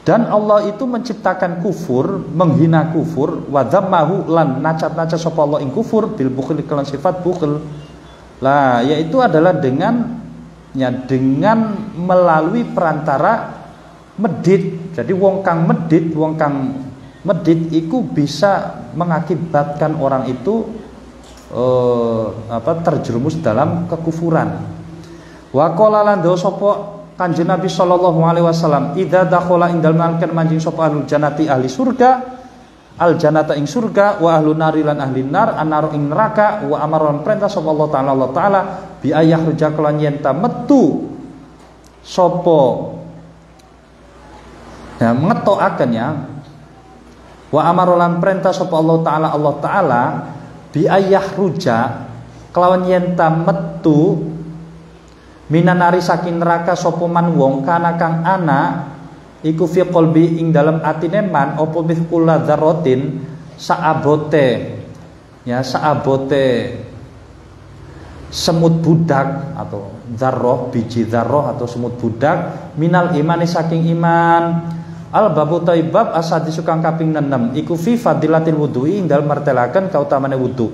Dan Allah itu menciptakan kufur, menghina kufur, wa dzammahu lan nacat sapa Allah ing kufur bil bukhli kelawan sifat bukhl. Lah, yaitu adalah dengan melalui perantara medit. Jadi wong kang medit iku bisa mengakibatkan orang itu terjerumus dalam kekufuran. Wa qala lan sapa Kanjeng Nabi sallallahu alaihi wasallam, idza dakhala indal malkan manjing sapa ahlul jannati ahli surga, al jannata ing surga, wa ahlun nari lan ahli nar anar ing neraka, wa amaron perintah sapa Allah taala bi ayah ruja kelan yen ta metu sapa ngetokaken, ya. Wa amarolan perintah sapa Allah taala bi ayah ruja kelawan yen ta metu minanari saking neraka sapa man wong kana kang ana iku fi qalbi ing dalem atine man apa mithqula dzarratin saabote semut budak atau dzarrah, biji dzarrah atau semut budak minal imani saking iman. Al babu taibab asadi sukang kaping 6 iku fi fadilatil wudu'i ing dalem martelaken kautamane wudu.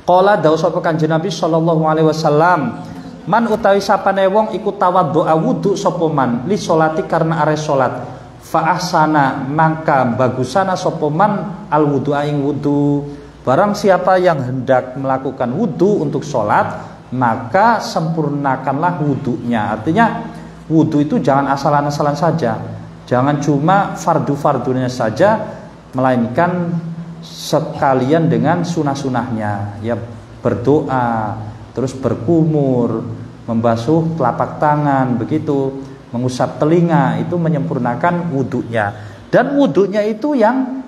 Qala dawu sapa Kanjeng Nabi sallallahu alaihi wasallam, man utawi sapane wong iku tawaddoa wudu sapa man li sholati karena are salat, fa ahsana mangka bagusana sapa man al wudu'a ing wudu. Barang siapa yang hendak melakukan wudu untuk sholat, maka sempurnakanlah wudunya. Artinya wudu itu jangan asal-asalan saja, jangan cuma fardu-fardunya saja, melainkan sekalian dengan sunah-sunahnya, ya, berdoa, terus berkumur, membasuh telapak tangan, begitu, mengusap telinga, itu menyempurnakan wudunya. Dan wudunya itu yang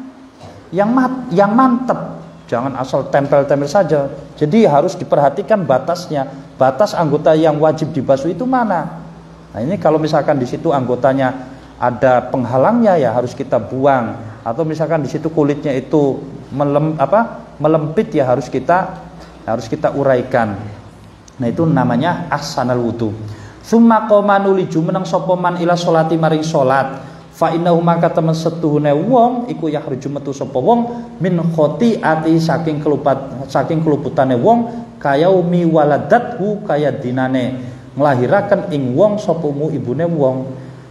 mantap, jangan asal tempel-tempel saja. Jadi harus diperhatikan batasnya, batas anggota yang wajib dibasuh itu mana. Nah, ini kalau misalkan di situ anggotanya ada penghalangnya, ya harus kita buang. Atau misalkan di situ kulitnya itu melempit, ya harus kita uraikan. Nah, itu namanya ahsanal wudu. Tsumma qoma nuliju menang sapa man ila sholati maring salat, fa innahu maka temen setuhune wong iku yahruju metu sapa wong min khotiati saking keluputane wong kayaumi waladathu kaya dinane nglahiraken ing wong sapa ibune wong.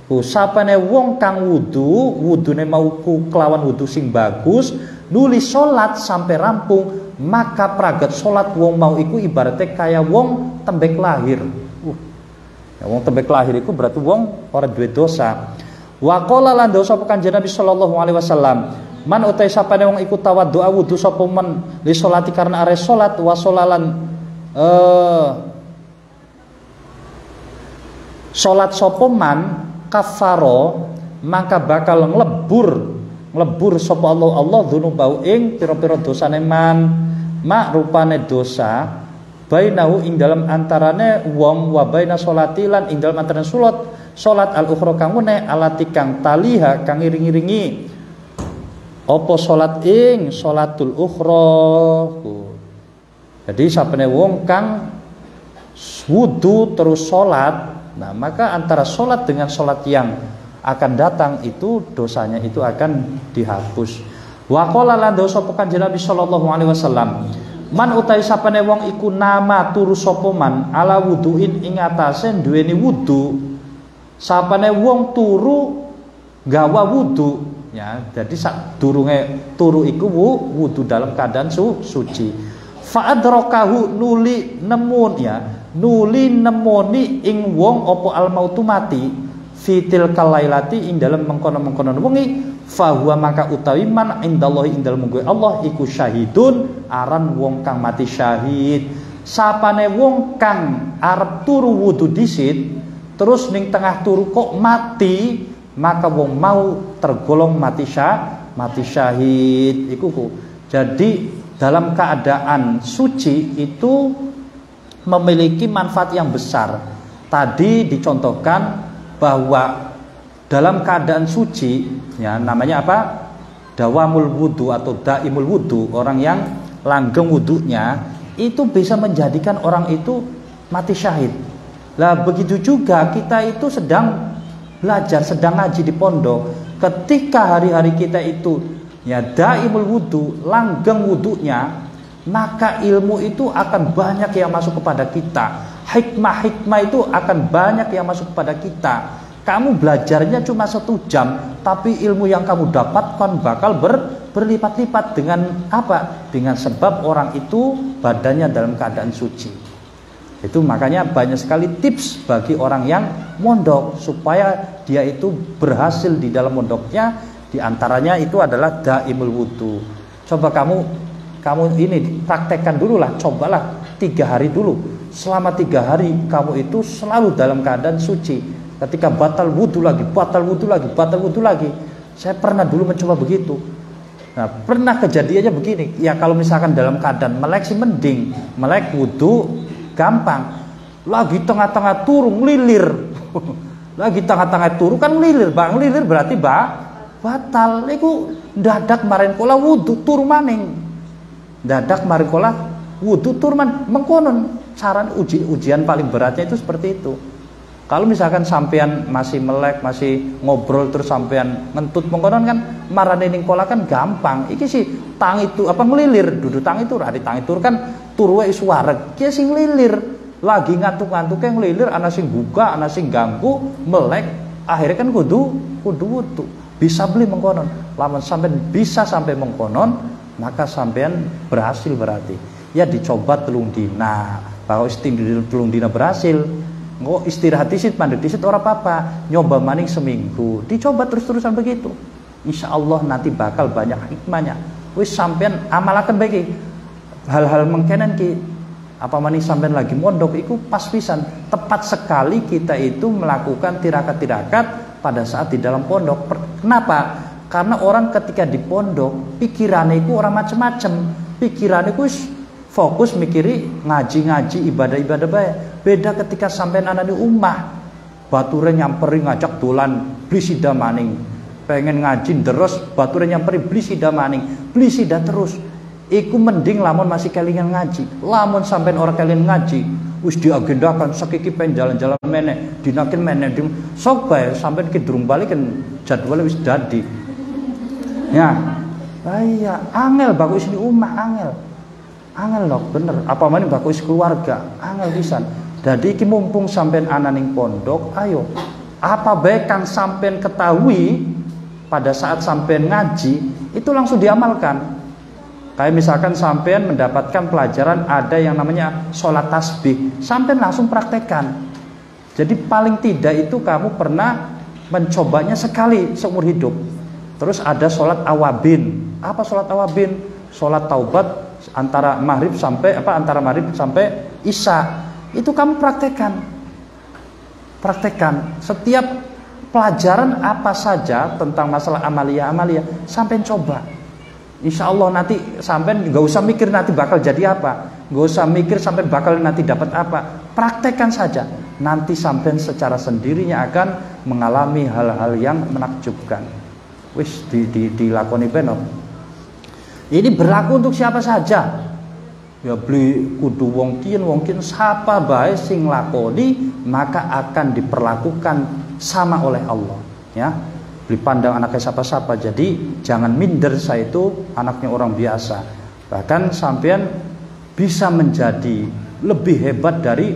Sapane wong kang wudune mau kelawan wudu sing bagus, nuli salat sampai rampung, maka pragat salat wong mau iku ibaratnya kaya wong tembek lahir. Ya, wong tembek lahir iku berarti wong ora duwe dosa. Wa qala lan dosa Kanjeng Nabi sallallahu alaihi wasallam, man utai sapane wong iku tawaddu wudu sapa men li salati karena are salat wa solalan salat sapa man kafaro maka bakal nglebur sapa Allah dzunubau ing pira-pira dosane man mak rupane dosa bainahu ing dalam antarane wong wa baina sholati lan ing dalam antarane salat al ukhra kang meneh alati kang taliha kang iring-iringi apa salat ing salatul ukhra. Jadi sapane wong kang wudu terus salat, nah maka antara salat dengan salat yang akan datang itu dosanya itu akan dihapus. Wa qala lan dosa Kanjeng Nabi sallallahu alaihi wasallam, man utai sapane wong iku nama turu sapa man ala wuduin ing atase duweni wudu. Sapane wong turu gawa wudu ya, jadi sak durunge turu iku wudu dalam keadaan suci. Fa adrakahu nuli nemun ya, nuli nemoni ing wong apa al mautu mati fitil kalailati ing dalam mengkono-mengkono wengi fa huwa maka utawi man indallahi ing dalem Allah iku syahidun aran wong kang mati syahid. Sapane wong kang arep turu wudu dhisit terus ning tengah turu kok mati, maka wong mau tergolong mati syahid iku ku. Jadi dalam keadaan suci itu memiliki manfaat yang besar. Tadi dicontohkan bahwa dalam keadaan suci ya namanya apa? Dawamul wudu atau daimul wudu, orang yang langgeng wudunya itu bisa menjadikan orang itu mati syahid. Lah begitu juga kita itu sedang belajar, sedang ngaji di pondok. Ketika hari-hari kita itu ya daimul wudu, langgeng wudunya, maka ilmu itu akan banyak yang masuk kepada kita. Hikmah-hikmah itu akan banyak yang masuk kepada kita. Kamu belajarnya cuma 1 jam, tapi ilmu yang kamu dapatkan bakal berlipat-lipat dengan apa? Dengan sebab orang itu badannya dalam keadaan suci. Itu makanya banyak sekali tips bagi orang yang mondok supaya dia itu berhasil di dalam mondoknya. Di antaranya itu adalah daimul wudu. Coba kamu ini praktekkan dulu lah, cobalah 3 hari dulu. Selama 3 hari kamu itu selalu dalam keadaan suci. Ketika batal wudu lagi. Saya pernah dulu mencoba begitu. Nah, pernah kejadiannya begini. Ya kalau misalkan dalam keadaan melek sih mending, melek wudu gampang. Lagi tengah-tengah turu ngelilir. Lagi tengah-tengah turu kan ngelilir, Bang. Ngelilir berarti batal. Iku dadak marin kola wudu turu maning. Dadak marin kola wudu turu man mengkonon. Saran ujian paling beratnya itu seperti itu. Kalau misalkan sampean masih melek, masih ngobrol terus sampean ngentut mengkonon kan marane ning kola kan gampang. Iki sih tang itu apa ngelilir, dudu tang itu rari tang itu kan turuwe suareg. Ki sing ngelilir, lagi ngantuk-ngantuke ngelilir ana sing buka, ana sing ganggu, melek, akhirnya kan kudu wudu. Bisa beli mengkonon. Lamun sampean bisa sampai mengkonon, maka sampean berhasil berarti. Ya dicoba 3 dina. Bahwa telung dina berhasil. Nggak istirahat disit, mandek disit ora apa-apa. Nyoba maning seminggu. Dicoba terus-terusan begitu. Insya Allah nanti bakal banyak hikmahnya. Wis sampean amalaken baik. Hal-hal mengkenen ki apa maning sampean lagi mondok iku pas pisan. Tepat sekali kita itu melakukan tirakat-tirakat pada saat di dalam pondok. Kenapa? Karena orang ketika di pondok pikirannya itu orang macam-macam. Pikirannya itu fokus mikiri ngaji-ngaji ibadah-ibadah baik. Beda ketika sampean ana di omah, bature nyamperi ngajak dolan beli sida maning. Pengen ngaji terus bature nyamperi beli sida maning, beli sida terus. Iku mending lamun masih kelingan ngaji. Lamun sampean ora kelingan ngaji, wis diagendakan sakiki pen jalan-jalan meneh, dinakin meneh sok bae sampean ki durung balik kan jadwalnya wis dadi. Ya. Iya, angel bagus di omah angel loh bener. Apa maning bagus keluarga, angel pisan. Jadi iki mumpung sampean ana ning pondok, ayo apa baik kang sampean ketahui pada saat sampean ngaji itu langsung diamalkan. Kayak misalkan sampean mendapatkan pelajaran ada yang namanya sholat tasbih, sampean langsung praktekkan. Jadi paling tidak itu kamu pernah mencobanya sekali seumur hidup. Terus ada sholat awabin. Apa sholat awabin? Sholat taubat antara maghrib sampai isya. Itu kamu praktekkan setiap pelajaran apa saja tentang masalah amalia sampai coba. Insya Allah nanti sampai nggak usah mikir nanti bakal jadi apa, nggak usah mikir sampai bakal nanti dapat apa. Praktekkan saja. Nanti sampai secara sendirinya akan mengalami hal-hal yang menakjubkan. Wis dilakoni benop. Ini berlaku untuk siapa saja. Ya beli kudu wong kin sapa bae sing lakoni maka akan diperlakukan sama oleh Allah, ya. Beli pandang anaknya siapa-siapa. Jadi jangan minder, saya itu anaknya orang biasa. Bahkan sampean bisa menjadi lebih hebat dari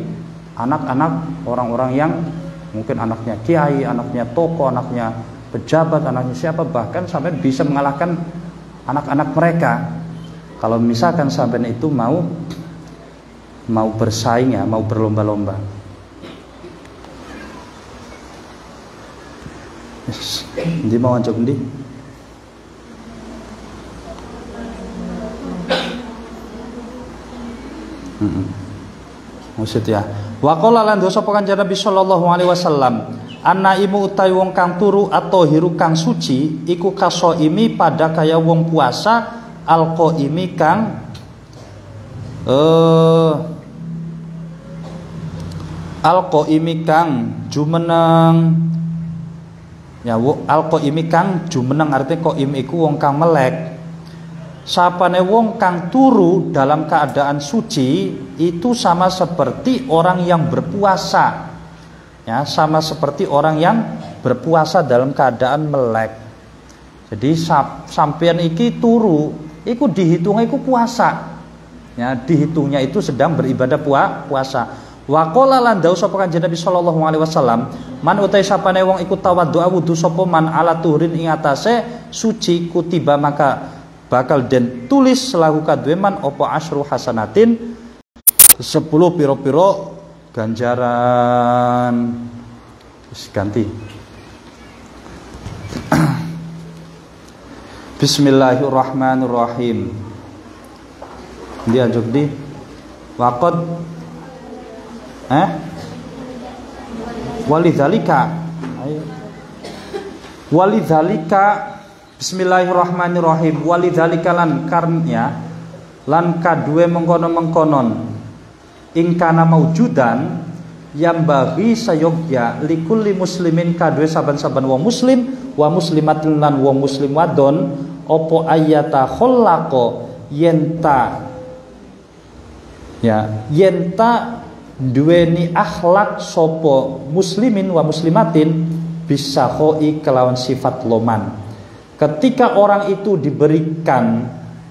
anak-anak orang-orang yang mungkin anaknya kiai, anaknya tokoh, anaknya pejabat, anaknya siapa, bahkan sampai bisa mengalahkan anak-anak mereka. Kalau misalkan sampean itu mau bersaing, ya, mau berlomba-lomba. Yes. Ndi mau ngancuk ndi? Maksud ya. Wa qala lan dosa Kanjeng Nabi sallallahu alaihi wasallam, anaimu utawi wong kang turu atau hiru kang suci iku kasoimi pada kaya wong puasa alqaimi kang alqaimi kang jumeneng. Ya, alqaimi kang jumeneng artinya qaim iku wong kang melek. Sapane wong kang turu dalam keadaan suci itu sama seperti orang yang berpuasa. Ya, sama seperti orang yang berpuasa dalam keadaan melek. Jadi sampean iki turu, iku dihitungnya iku puasa. Ya, dihitungnya itu sedang beribadah puasa. Wa qala lan dawu sapa Kanjeng Nabi sallallahu alaihi wasallam, man utai sapane wong iku tawaddu wudu sapa man ala tuhurin ing atase suci kutiba maka bakal den tulis lahu kadue man apa asyru hasanatin 10 piro-piro ganjaran. Wis ganti. Bismillahirrahmanirrahim. Dia anjuk di waqad walidzalika bismillahirrahmanirrahim walidzalika lan karnya lan kadue mengkonon ing kana maujudan yang bagi sayogya likulli muslimin kadue saban-saban wong muslim wa muslimatin lan wong muslim wadon opo ayata khallaqo yenta duweni akhlak sopo muslimin wa muslimatin bisa khoi kelawan sifat loman. Ketika orang itu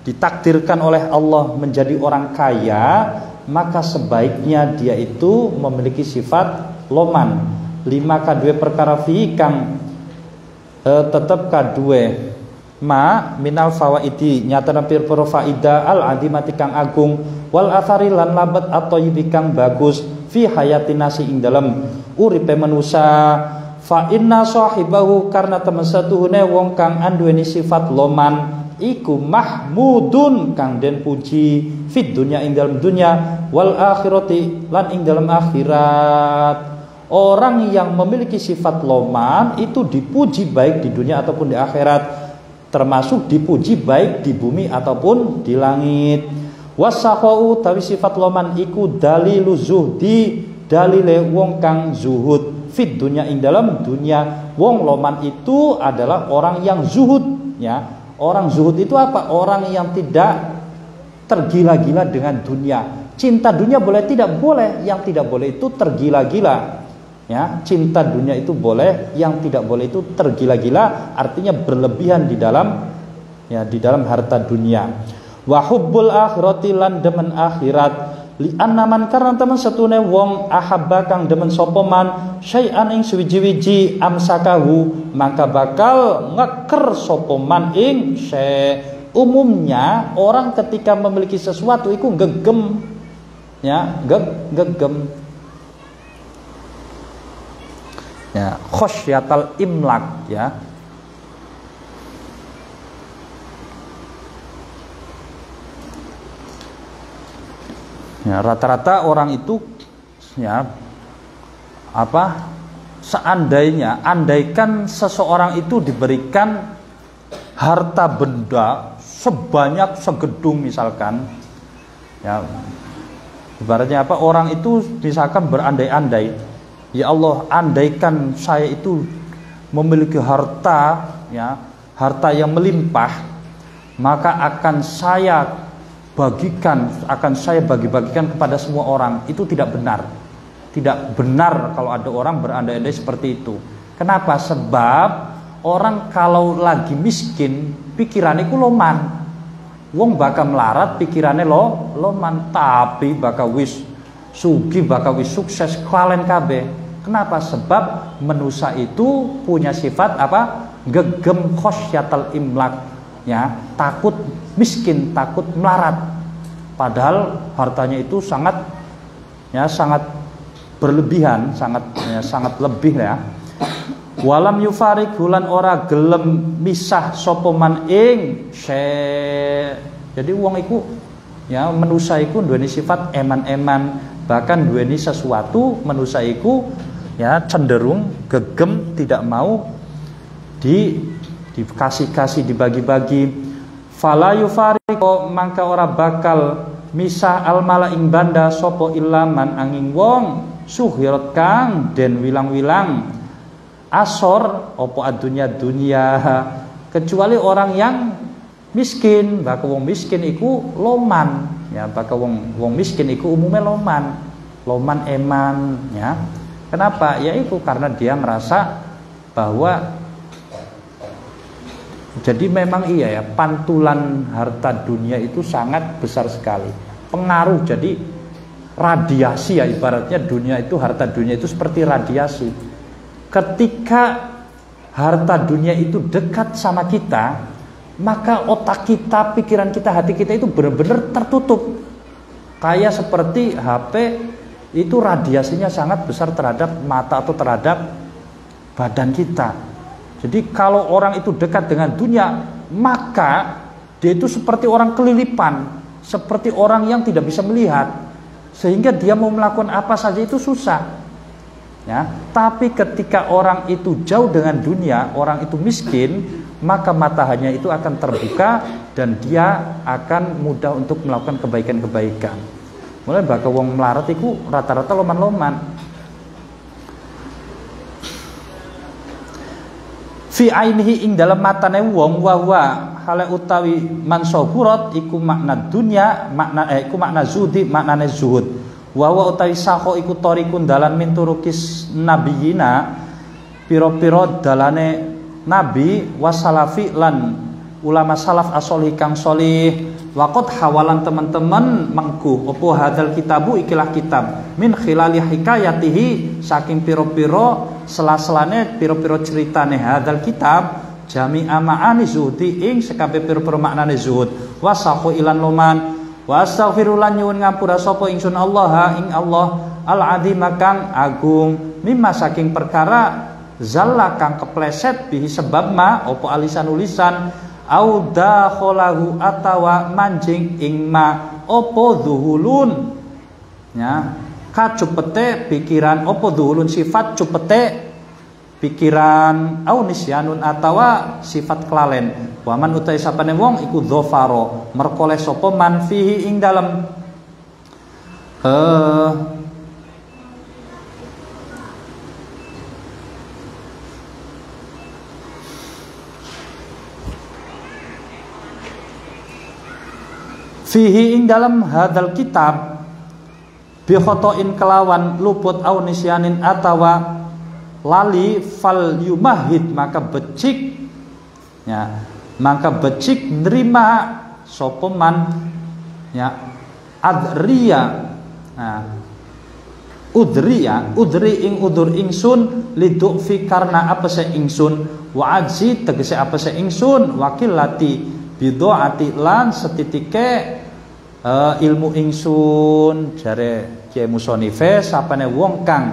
ditakdirkan oleh Allah menjadi orang kaya, maka sebaiknya dia itu memiliki sifat loman. 5 kadue perkara fi kang tetep kadue ma minal fawaidi nyatana pira-pira faida al adimati kang agung wal athari lan labat atau kang bagus fi hayatin nasi ing dalam uripe manusa fa inna sahibahu karena temen satuhune wong kang anduweni sifat loman iku mahmudun kang den puji fit dunya ing dalam dunya wal akhirati lan ing dalam akhirat. Orang yang memiliki sifat loman itu dipuji baik di dunia ataupun di akhirat, termasuk dipuji baik di bumi ataupun di langit. Wasakhau tawi sifat loman iku dalilu zuhdi dalile wong kang zuhud fit dunya ing dalam dunia. Wong loman itu adalah orang yang zuhud, ya. Orang zuhud itu apa? Orang yang tidak tergila-gila dengan dunia. Cinta dunia boleh, tidak boleh. Yang tidak boleh itu tergila-gila. Ya, cinta dunia itu boleh, yang tidak boleh itu tergila-gila, artinya berlebihan di dalam harta dunia. Wa hubbul akhirati lan demen akhirat li annaman karena temen setune wong ahabba kang demen sapa man syai'an ing suwiji-wiji amsakahu maka bakal ngeker sapa man ing umumnya orang ketika memiliki sesuatu itu gegem, ya, gegem. khosyatal imlak ya. Ya, rata-rata orang itu ya andaikan seseorang itu diberikan harta benda sebanyak segedung misalkan ya, ibaratnya orang itu misalkan berandai-andai, ya Allah, andaikan saya itu memiliki harta ya, harta yang melimpah, maka akan saya bagi-bagikan kepada semua orang. Itu tidak benar. Tidak benar kalau ada orang berandai-andai seperti itu. Kenapa? Sebab orang kalau lagi miskin, pikirannya ku loman. Wong bakal melarat, pikirannya loman, tapi bakal wis sugi, bakal wis sukses kalian kabeh. Kenapa? Sebab manusia itu punya sifat gegem khosyatal imlak. Ya, takut miskin, takut melarat. Padahal hartanya itu sangat berlebihan, sangat lebih ya. Walam yufarik hulan ora gelem misah sapa man ing jadi wong iku ya, manusia iku duweni sifat eman-eman, bahkan duweni sesuatu manusia iku ya cenderung gegem, tidak mau dikasih dibagi-bagi. Fala yufariqo mangka ora bakal misah almala ing banda sapa ilaman angin wong suhirat kang den wilang-wilang asor opo adunya dunia, kecuali orang yang miskin. Baka wong miskin iku loman ya, baka wong miskin iku umumnya loman eman ya. Kenapa? Ya itu karena dia ngerasa bahwa jadi memang iya ya, pantulan harta dunia itu sangat besar sekali. Pengaruh, jadi radiasi ya, ibaratnya dunia itu, harta dunia itu seperti radiasi. Ketika harta dunia itu dekat sama kita, maka otak kita, pikiran kita, hati kita itu benar-benar tertutup. Kayak seperti HP itu radiasinya sangat besar terhadap mata atau terhadap badan kita. Jadi kalau orang itu dekat dengan dunia, maka dia itu seperti orang kelilipan, seperti orang yang tidak bisa melihat, sehingga dia mau melakukan apa saja itu susah. Ya, tapi ketika orang itu jauh dengan dunia, orang itu miskin, maka matanya itu akan terbuka dan dia akan mudah untuk melakukan kebaikan-kebaikan. Mulai bakal wong melarat itu rata-rata loman-loman. Fi ainihi ing dalam matane wong wa hale utawi mansohurat iku makna dunya, iku makna zuhdi, maknane zuhud. Wa utawi saho iku torikun dalan min turukis nabiyina, piro-piro dalane nabi wasalafi lan ulama salaf asolih kang solih. Waqat hawalan teman-teman mengku opo hadal kitabu ikilah kitab min khilali hikayatihi, saking piro-piro sela-selane piro-piro ceritane hadal kitab jami'a ma'ani zuhdi ing sekabeh piro-piro maknane zuhud wasahu ilan loman wa astaghfirulan nyuwun ngapura sapa ingsun Allah ing Allah al-azim kang agung mimma saking perkara zalla kang kepleset bihi sebab ma opo alisan ulisan au dakhalahu atawa manjing ing ma opo zuhulun ya, kacupete pikiran opo zuhulun sifat cupete pikiran au nisyanun atawa sifat kelalen. Waman utai sapane wong iku dhafaro merkoleh sapa man fihi ing dalem fihi ing dalam hadal kitab bi khotoin kelawan luput au nisyanin atawa lali fal yumahid maka becik ya, maka becik nerima sapa man ya adriya nah, udri ing udur ingsun liduk fi karena apa se ingsun wa ajzi tegese apa se ingsun wakilati bidoati lan setitike ilmu ingsun jare Kiai Musonife sapane wong kang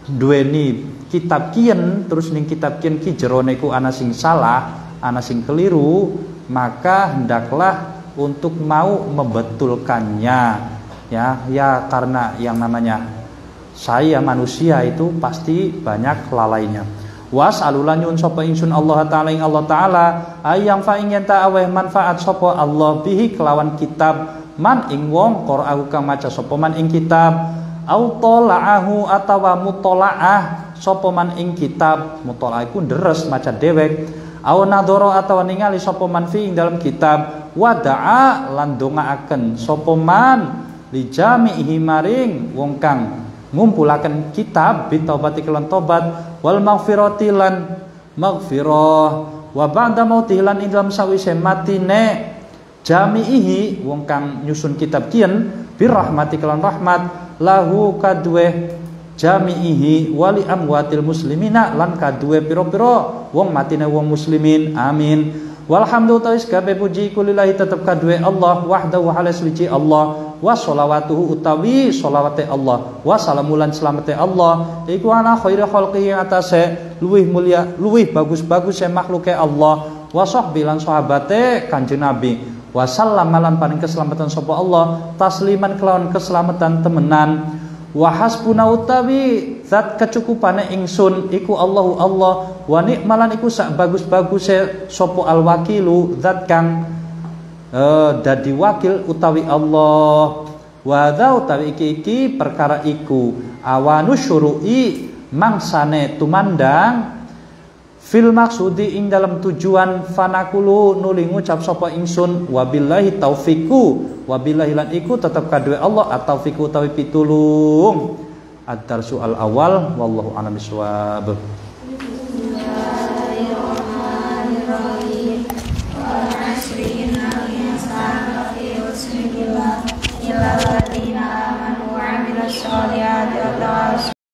duweni kitab kiyen terus ning kitab kiyen ki jerone ku ana sing salah, ana sing keliru, maka hendaklah untuk mau membetulkannya. Ya karena yang namanya saya manusia itu pasti banyak lalainya. Was'alulan yun sapa ingsun Allah taala ing Allah taala ayang fa ing yen ta aweh manfaat sapa Allah bihi kelawan kitab man ing wong qara'ahu kang maca sapa man ing kitab au tala'ahu atawa mutalaah sapa man ing kitab. Mutalaah iku deres maca dewek, au nadhara atawa ningali sapa man fi ing dalam kitab, wada'a lan dongaaken sapa man li jami'i maring wong kang ngumpulaken kitab bitaubati kelan tobat wal maghfirati lan maghfirah wa ba'da mautihi lan ing dalam sawise matine jami'ihi wong kang nyusun kitab kiyen birahmati kelan rahmat lahu kadwe jami'ihi wali amwatil muslimina lan kadwe pira-pira wong matine wong muslimin. Amin. Walhamdu ta'is kabeh puji kulillahi tetep kadwe Allah wahdahu halas suci Allah wa sholawatuhu utawi sholawate Allah wa salamulan selamate Allah iku ana khairi khalqihi atase luwih mulia luwih bagus-bagus makhluke Allah wa sahbilan sahabate Kanjeng Nabi wa sallamalan paring keselamatan sapa Allah tasliman kelawan keselamatan temenan. Wa hasbuna utawi zat kecukupane ingsun iku Allahu Allah wa nikmalan iku sak bagus-baguse sapa alwakilu zat kang dadi wakil utawi Allah. Wa dza utawi iki perkara iku awanu syuru'i mangsane tumandang fil maksudi ing dalam tujuan fanakulu nuli ngucap sapa ingsun wabillahi taufiku wabillahi lan iku tetep kadue Allah at-taufiku utawi pitulung. Ad-darsu al-awwal wallahu a'lam bishawab. Bismillahirrahmanirrahim. Wa 'asri innal insana lafi khusr illa alladhina amanu wa 'amilus sholihati wa